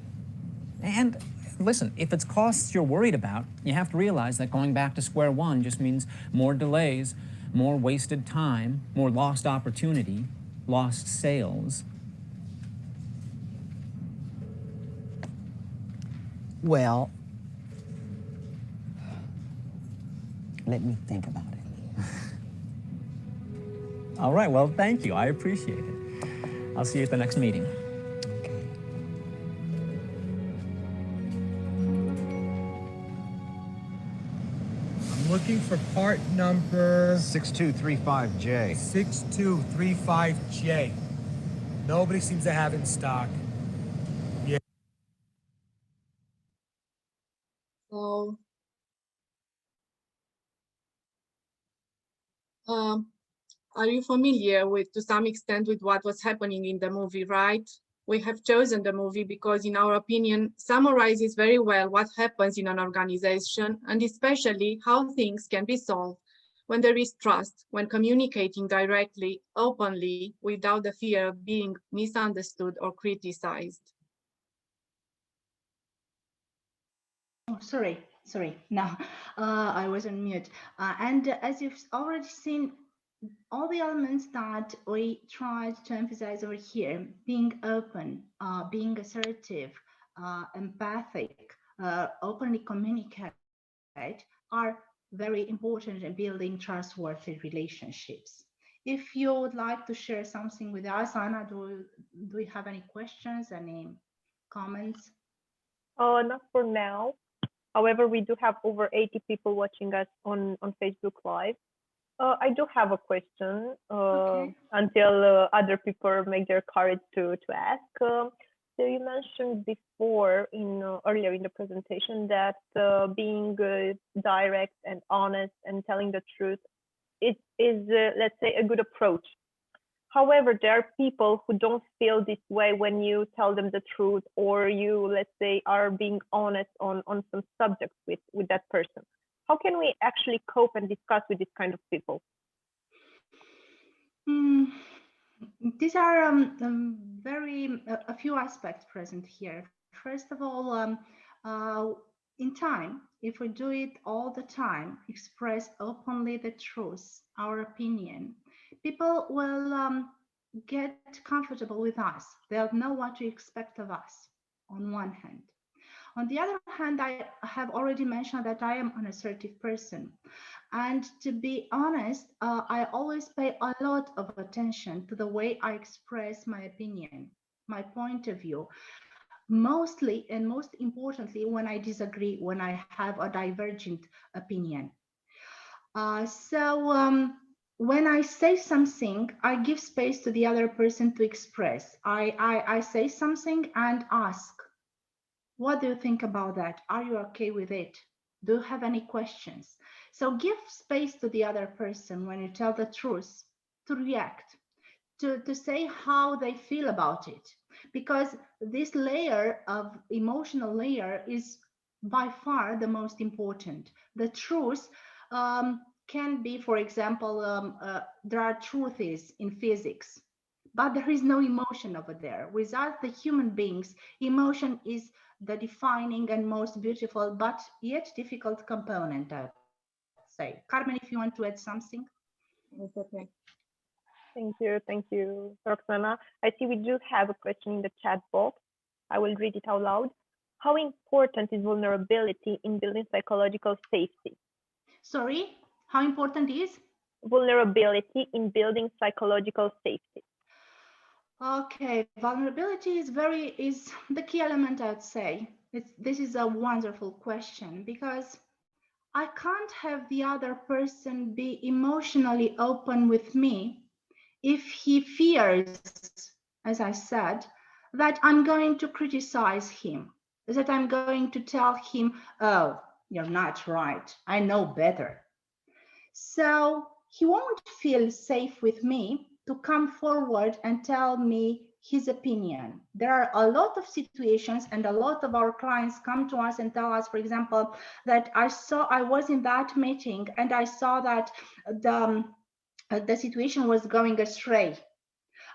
And listen, if it's costs you're worried about, you have to realize that going back to square one just means more delays, more wasted time, more lost opportunity, lost sales. Well, let me think about it. All right, well, thank you. I appreciate it. I'll see you at the next meeting. Okay. I'm looking for part number 6235J. 6235J. Nobody seems to have it in stock. Yeah. So, are you familiar with, to some extent, with what was happening in the movie, right? We have chosen the movie because, in our opinion, summarizes very well what happens in an organization and especially how things can be solved when there is trust, when communicating directly, openly, without the fear of being misunderstood or criticized. Oh, sorry. No, I was on mute. And as you've already seen, all the elements that we tried to emphasize over here, being open, being assertive, empathic, openly communicate, are very important in building trustworthy relationships. If you would like to share something with us, Anna, do you have any questions, any comments? Not for now. However, we do have over 80 people watching us on Facebook Live. I do have a question until other people make their courage to ask. So you mentioned before earlier in the presentation that being direct and honest and telling the truth is let's say a good approach. However, there are people who don't feel this way when you tell them the truth, or you, let's say, are being honest on some subjects with that person. How can we actually cope and discuss with this kind of people? These are a few aspects present here. First of all, in time, if we do it all the time, express openly the truth, our opinion, people will get comfortable with us. They'll know what to expect of us, on one hand. On the other hand, I have already mentioned that I am an assertive person. And to be honest, I always pay a lot of attention to the way I express my opinion, my point of view. Mostly and most importantly, when I disagree, when I have a divergent opinion. When I say something, I give space to the other person to express. I say something and ask, what do you think about that? Are you okay with it? Do you have any questions? So give space to the other person when you tell the truth to react, to say how they feel about it. Because this layer of emotional layer is by far the most important. The truth can be, for example, there are truths in physics, but there is no emotion over there. Without the human beings, emotion is the defining and most beautiful, but yet difficult component, I'd say. Carmen, if you want to add something. That's okay. Thank you, Roxana. I see we do have a question in the chat box. I will read it out loud. How important is vulnerability in building psychological safety? Sorry, how important is? Vulnerability in building psychological safety. Okay, vulnerability is the key element, I'd say. This is a wonderful question because I can't have the other person be emotionally open with me if he fears, as I said, that I'm going to criticize him, that I'm going to tell him, oh, you're not right, I know better. So he won't feel safe with me to come forward and tell me his opinion. There are a lot of situations, and a lot of our clients come to us and tell us, for example, that I was in that meeting and I saw that the situation was going astray.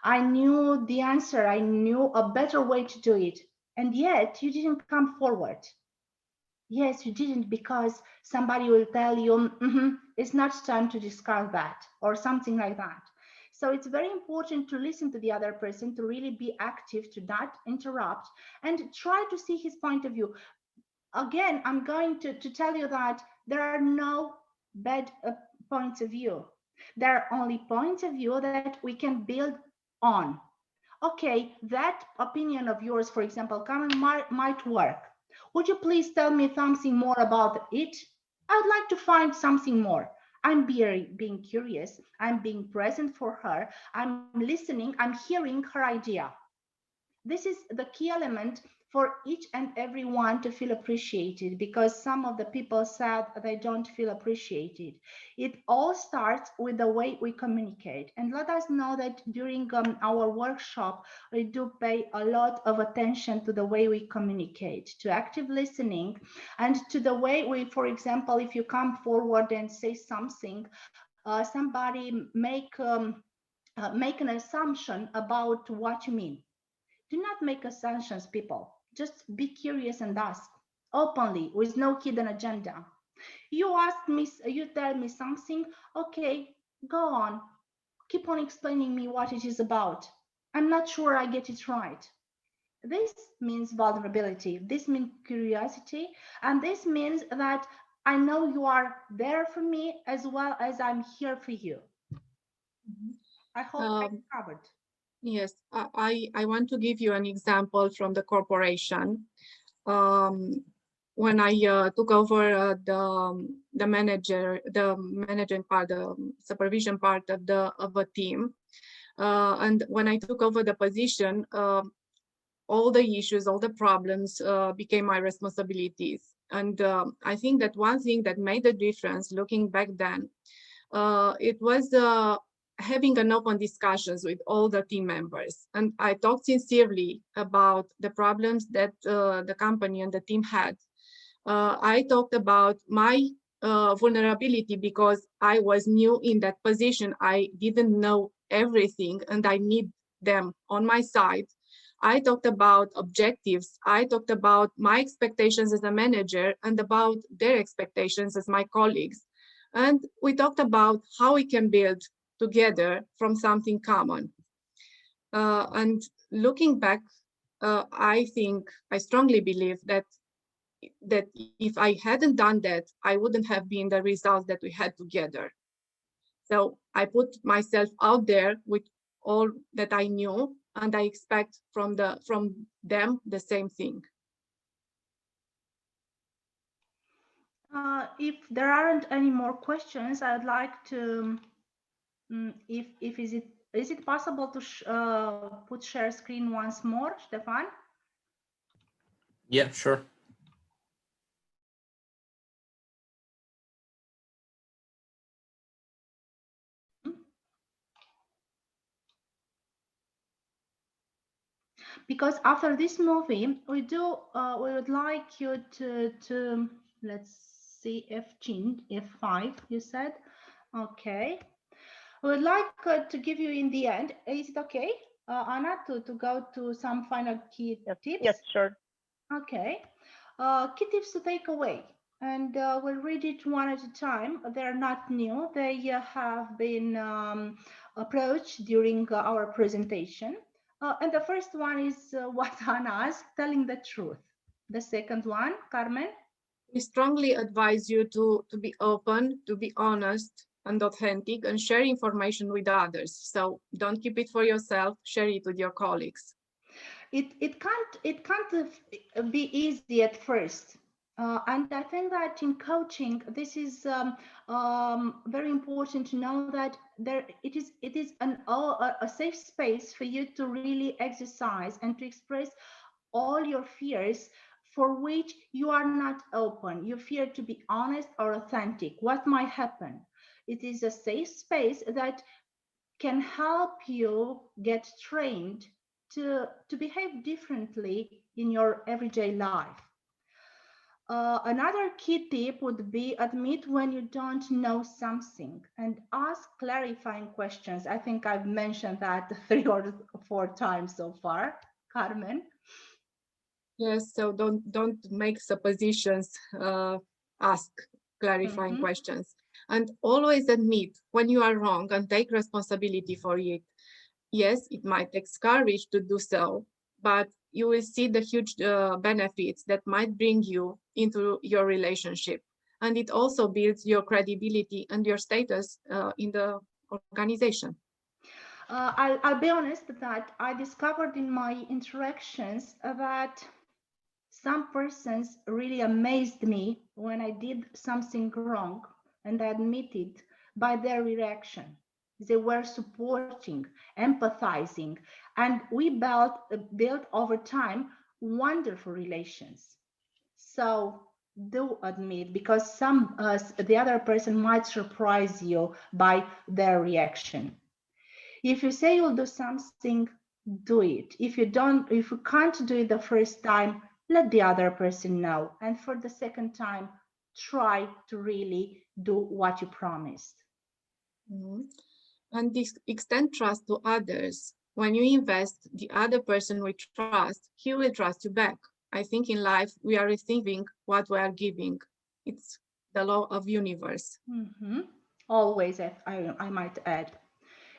I knew the answer, I knew a better way to do it, and yet you didn't come forward. Yes, you didn't, because somebody will tell you, it's not time to discard that, or something like that. So it's very important to listen to the other person, to really be active, to not interrupt, and try to see his point of view. Again, I'm going to tell you that there are no bad points of view. There are only points of view that we can build on. Okay, that opinion of yours, for example, Carmen, might work. Would you please tell me something more about it? I would like to find something more. I'm being curious. I'm being present for her. I'm listening. I'm hearing her idea. This is the key element for each and every one to feel appreciated, because some of the people said they don't feel appreciated. It all starts with the way we communicate. And let us know that during our workshop, we do pay a lot of attention to the way we communicate, to active listening, and to the way we, for example, if you come forward and say something, somebody make an assumption about what you mean. Do not make assumptions, people. Just be curious and ask openly, with no hidden agenda. You ask me, you tell me something, okay, go on. Keep on explaining me what it is about. I'm not sure I get it right. This means vulnerability. This means curiosity. And this means that I know you are there for me as well as I'm here for you. I hope I covered. Yes, I want to give you an example from the corporation. When I took over the managing part, the supervision part of a team, and when I took over the position, all the issues, all the problems became my responsibilities. And I think that one thing that made the difference, looking back then, it was having an open discussions with all the team members. And I talked sincerely about the problems that the company and the team had. I talked about my vulnerability because I was new in that position. I didn't know everything and I need them on my side. I talked about objectives. I talked about my expectations as a manager and about their expectations as my colleagues. And we talked about how we can build together from something common. And looking back, I strongly believe that if I hadn't done that, I wouldn't have been the results that we had together. So I put myself out there with all that I knew, and I expect from them the same thing. If there aren't any more questions, I'd like to, is it possible to put share screen once more, Stefan? Yeah, sure. Because after this movie, we would like you to let's see, F5, you said. Okay. We would like to give you in the end, is it okay, Anna, to go to some final key tips? Yes, sure. Okay. Key tips to take away. And we'll read it one at a time. They're not new. They have been approached during our presentation. And the first one is what Anna asked, telling the truth. The second one, Carmen? We strongly advise you to be open, to be honest and authentic, and share information with others. So don't keep it for yourself, share it with your colleagues. It can't be easy at first. And I think that in coaching, this is very important to know that it is a safe space for you to really exercise and to express all your fears for which you are not open. You fear to be honest or authentic. What might happen? It is a safe space that can help you get trained to behave differently in your everyday life. Another key tip would be admit when you don't know something and ask clarifying questions. I think I've mentioned that 3 or 4 times so far. Carmen? Yes, so don't make suppositions, ask clarifying questions. And always admit when you are wrong and take responsibility for it. Yes, it might take courage to do so, but you will see the huge benefits that might bring you into your relationship. And it also builds your credibility and your status in the organization. I'll be honest that I discovered in my interactions that some persons really amazed me when I did something wrong and I admitted by their reaction. They were supporting, empathizing, and we built over time wonderful relations. So do admit, because the other person might surprise you by their reaction. If you say you'll do something, do it. If you can't do it the first time, let the other person know. And for the second time, try to really do what you promised. And extend trust to others. When you invest, the other person will trust, he will trust you back. I think in life, we are receiving what we are giving. It's the law of universe. Always, I might add.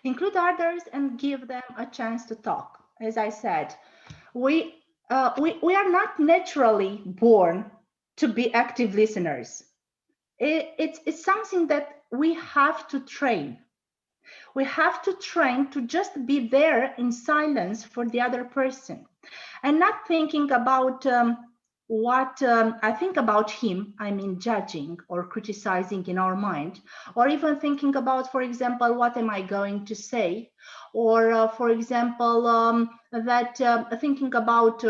Include others and give them a chance to talk. As I said, we are not naturally born to be active listeners. It's something that we have to train. We have to train to just be there in silence for the other person and not thinking about what I think about him, I mean, judging or criticizing in our mind, or even thinking about, for example, what am I going to say? Or, for example, thinking about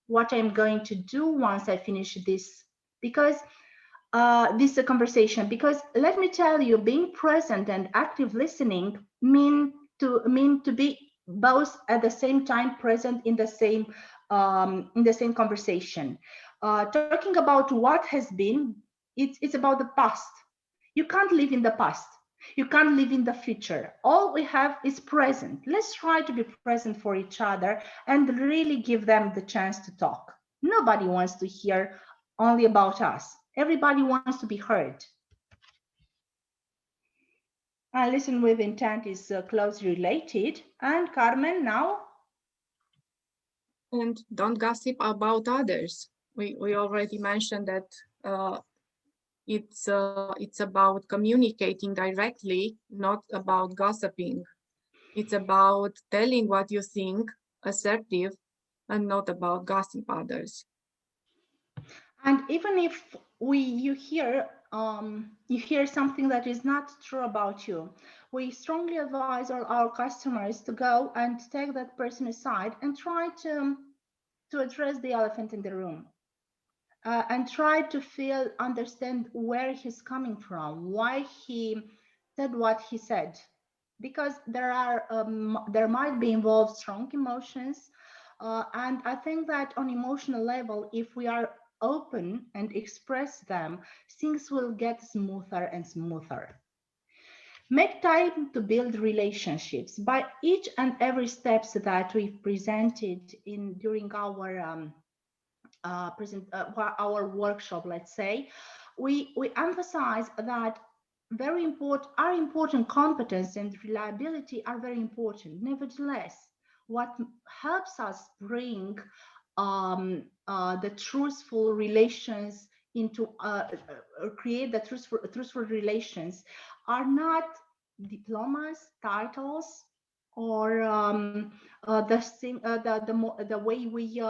what I'm going to do once I finish this. Because this conversation, because let me tell you, being present and active listening mean to be both at the same time present in the same conversation. Talking about what has been, it's about the past. You can't live in the past. You can't live in the future. All we have is present. Let's try to be present for each other and really give them the chance to talk. Nobody wants to hear only about us. Everybody wants to be heard. And listen with intent is closely related. And Carmen, now? And don't gossip about others. We already mentioned that it's about communicating directly, not about gossiping. It's about telling what you think, assertive, and not about gossip others. And even if you hear something that is not true about you, we strongly advise our customers to go and take that person aside and try to address the elephant in the room. And try to understand where he's coming from, why he said what he said, because there might be involved strong emotions, and I think that on emotional level, if we are open and express them, things will get smoother and smoother. Make time to build relationships. By each and every steps that we've presented during our our workshop, let's say, we emphasize that our important competence and reliability are very important. Nevertheless, what helps us bring the truthful relations into create the truthful relations are not diplomas, titles, or the way we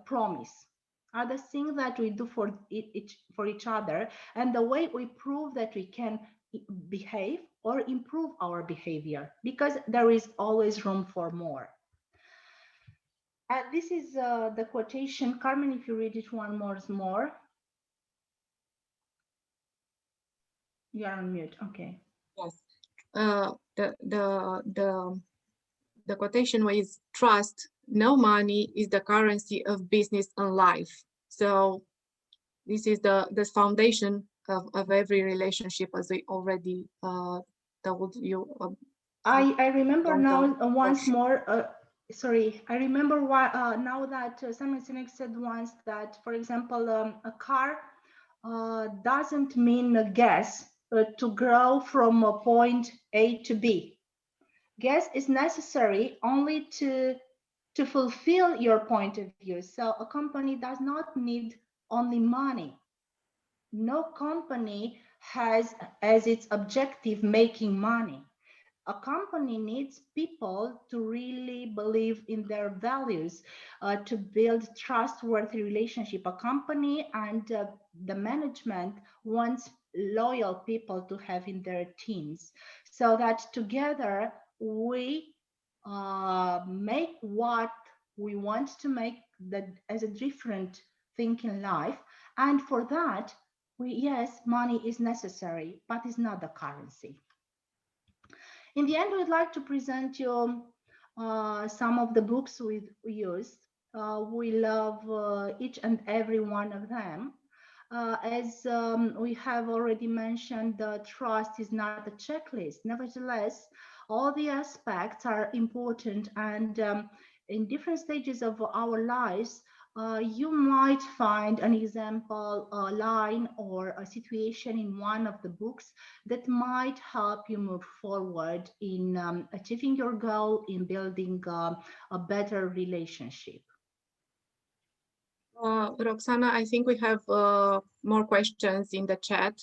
promise. are the things that we do for each other, and the way we prove that we can behave or improve our behavior, because there is always room for more. This is the quotation. Carmen, if you read it one more. You are on mute. Okay. Yes. The quotation is trust. No money is the currency of business and life. So this is the foundation of every relationship, as we already told you. I remember now once more. Sorry, I remember why now that Simon Sinek said once that, for example, a car doesn't mean a gas to grow from a point A to B. Gas is necessary only to fulfill your point of view. So a company does not need only money. No company has as its objective making money. A company needs people to really believe in their values, to build trustworthy relationship. A company and the management wants loyal people to have in their teams, so that together we make what we want to make that as a different thing in life. And for that, yes, money is necessary, but it's not the currency. In the end, we'd like to present you some of the books we used. We love each and every one of them. As we have already mentioned, trust is not a checklist. Nevertheless, all the aspects are important, and in different stages of our lives, you might find an example, a line or a situation in one of the books that might help you move forward in achieving your goal, in building a better relationship. Roxana, I think we have more questions in the chat.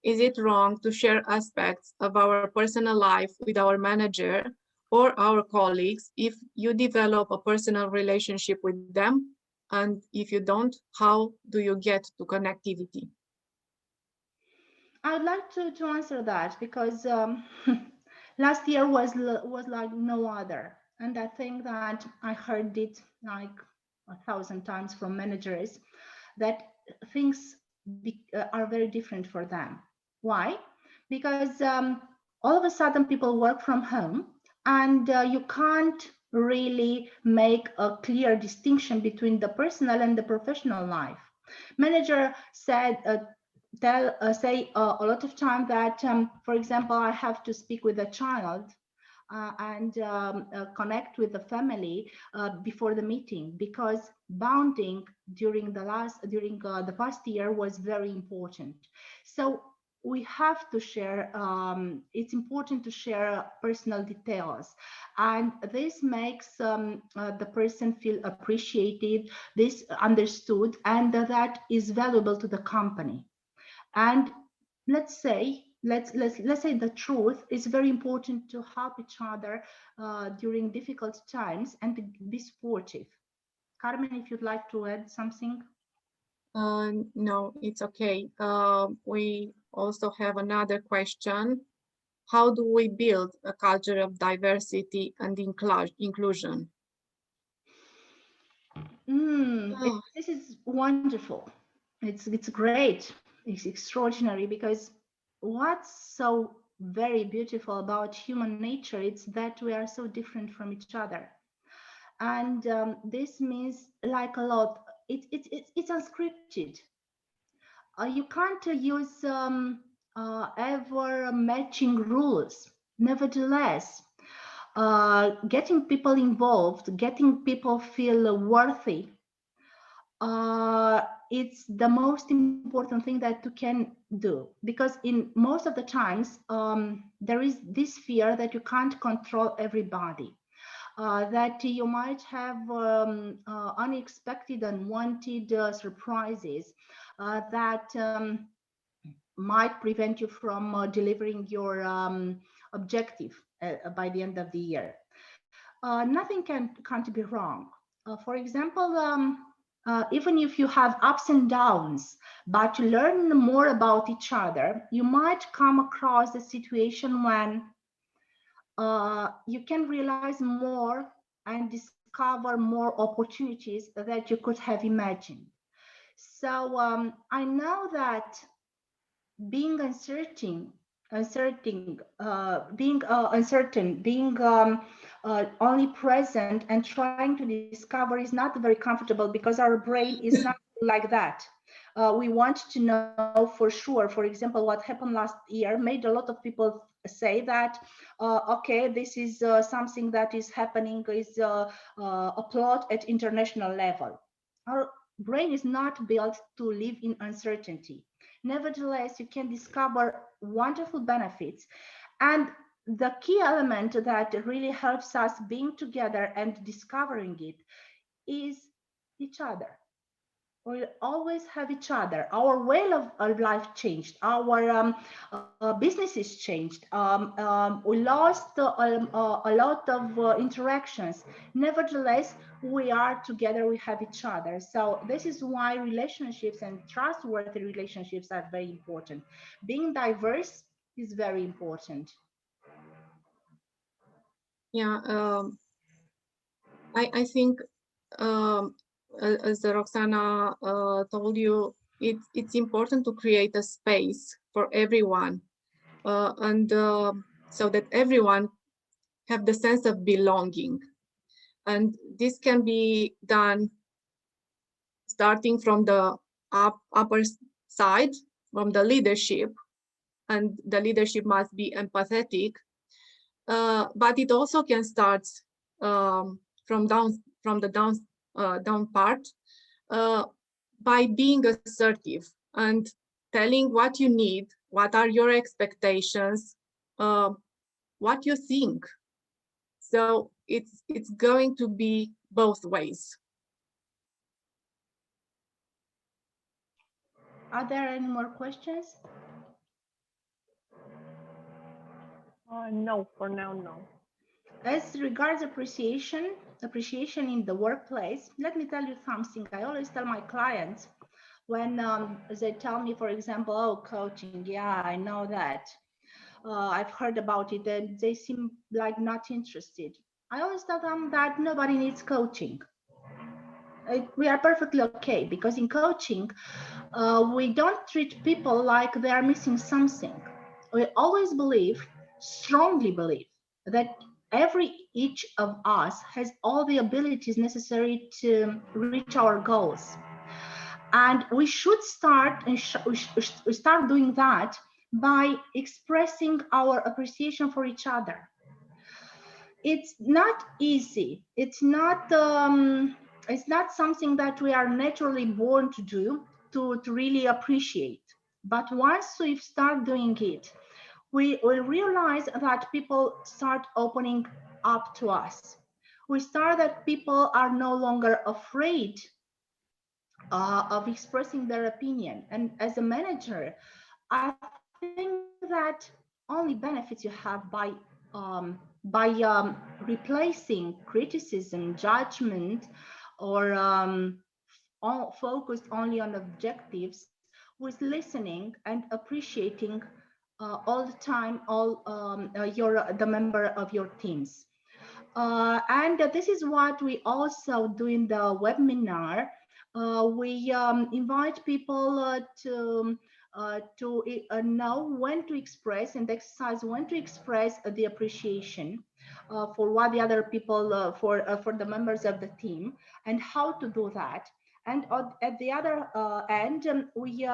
Is it wrong to share aspects of our personal life with our manager or our colleagues if you develop a personal relationship with them? And if you don't, how do you get to connectivity? I'd like to answer that, because last year was like no other. And I think that I heard it like 1,000 times from managers that things are very different for them. Why? Because all of a sudden people work from home, and you can't really make a clear distinction between the personal and the professional life. Manager said, say a lot of time that, for example, I have to speak with a child and connect with the family before the meeting, because bonding during the past year was very important. So we have to share, it's important to share personal details, and this makes the person feel appreciated, this understood, and that is valuable to the company. And let's say the truth, is very important to help each other during difficult times and to be supportive. Carmen, if you'd like to add something. No, it's okay. We also have another question. How do we build a culture of diversity and inclusion? This is wonderful. It's great. It's extraordinary, because what's so very beautiful about human nature is that we are so different from each other. And this means like a lot. It's unscripted. You can't use ever matching rules. Nevertheless, getting people involved, getting people feel worthy, it's the most important thing that you can do, because in most of the times there is this fear that you can't control everybody, that you might have unexpected, unwanted surprises that might prevent you from delivering your objective by the end of the year. Nothing can't be wrong. For example, even if you have ups and downs, but to learn more about each other, you might come across a situation when you can realize more and discover more opportunities that you could have imagined. So I know that being being only present and trying to discover is not very comfortable because our brain is not like that. We want to know for sure. For example, what happened last year made a lot of people say that, okay, this is something that is happening, is a plot at international level. Our brain is not built to live in uncertainty. Nevertheless, you can discover wonderful benefits. And the key element that really helps us being together and discovering it is each other. We'll always have each other. Our way of life changed. Our businesses changed. We lost a lot of interactions. Nevertheless, we are together, we have each other. So this is why relationships and trustworthy relationships are very important. Being diverse is very important. Yeah, I think as Roxana told you, it's important to create a space for everyone, and so that everyone have the sense of belonging. And this can be done starting from the upper side, from the leadership, and the leadership must be empathetic. But it also can start from the down part by being assertive and telling what you need, what are your expectations, what you think. So it's going to be both ways. Are there any more questions? No, for now, no. As regards appreciation in the workplace, let me tell you something. I always tell my clients when they tell me, for example, oh, coaching, yeah, I know that. I've heard about it, and they seem like not interested. I always tell them that nobody needs coaching. We are perfectly okay, because in coaching, we don't treat people like they are missing something. We always believe, strongly believe, that each of us has all the abilities necessary to reach our goals. And we should start start doing that by expressing our appreciation for each other. It's not easy. It's not something that we are naturally born to do, to really appreciate. But once we start doing it, we will realize that people start opening up to us. We start that people are no longer afraid of expressing their opinion. And as a manager, I think that only benefits you have by replacing criticism, judgment, or focused only on objectives with listening and appreciating all the time the member of your teams. And this is what we also do in the webinar. We invite people to know when to express and exercise when to express the appreciation for what the other people, for the members of the team, and how to do that. And at the other end, we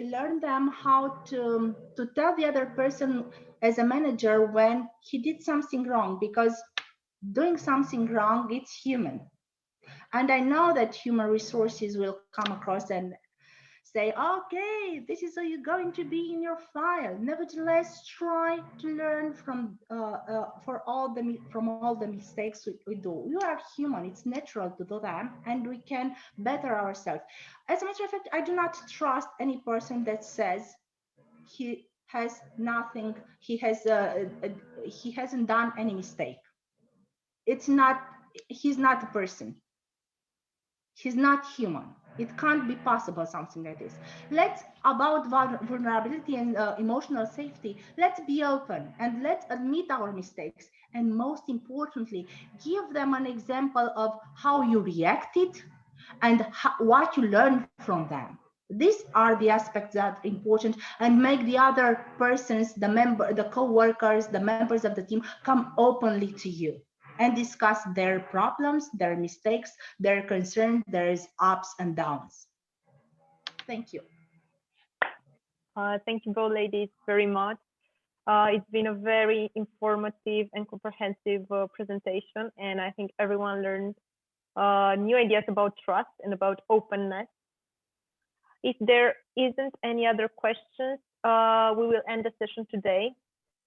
learn them how to tell the other person as a manager when he did something wrong, because doing something wrong, it's human. And I know that human resources will come across and say, okay, this is how you're going to be in your file. Nevertheless, try to learn from all the mistakes we do. We are human. It's natural to do them, and we can better ourselves. As a matter of fact, I do not trust any person that says he has nothing, he hasn't done any mistake. He's not a person. He's not human. It can't be possible, something like this. Let's, about vulnerability and emotional safety, let's be open and let's admit our mistakes. And most importantly, give them an example of how you reacted and what you learned from them. These are the aspects that are important, and make the other persons, the co-workers, the members of the team come openly to you and discuss their problems, their mistakes, their concerns, their ups and downs. Thank you. Thank you both ladies very much. It's been a very informative and comprehensive presentation, and I think everyone learned new ideas about trust and about openness. If there isn't any other questions, we will end the session today.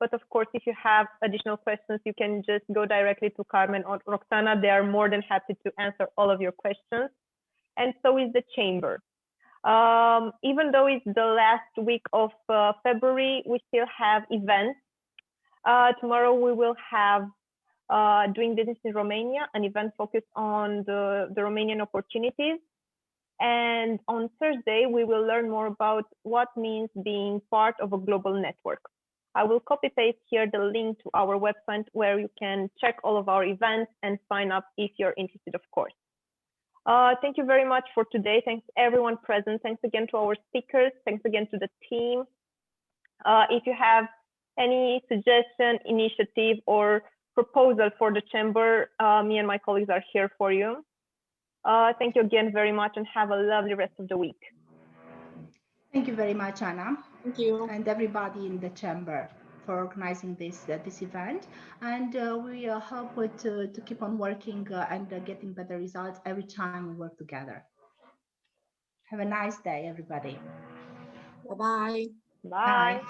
But of course, if you have additional questions, you can just go directly to Carmen or Roxana. They are more than happy to answer all of your questions. And so is the chamber. Even though it's the last week of February, we still have events. Tomorrow we will have Doing Business in Romania, an event focused on the Romanian opportunities. And on Thursday, we will learn more about what means being part of a global network. I will copy paste here the link to our website where you can check all of our events and sign up if you're interested, of course. Thank you very much for today. Thanks everyone present. Thanks again to our speakers. Thanks again to the team. If you have any suggestion, initiative, or proposal for the chamber, me and my colleagues are here for you. Thank you again very much and have a lovely rest of the week. Thank you very much, Anna. Thank you. And everybody in the chamber for organizing this event. And we hope to keep on working and getting better results every time we work together. Have a nice day, everybody. Bye-bye. Bye.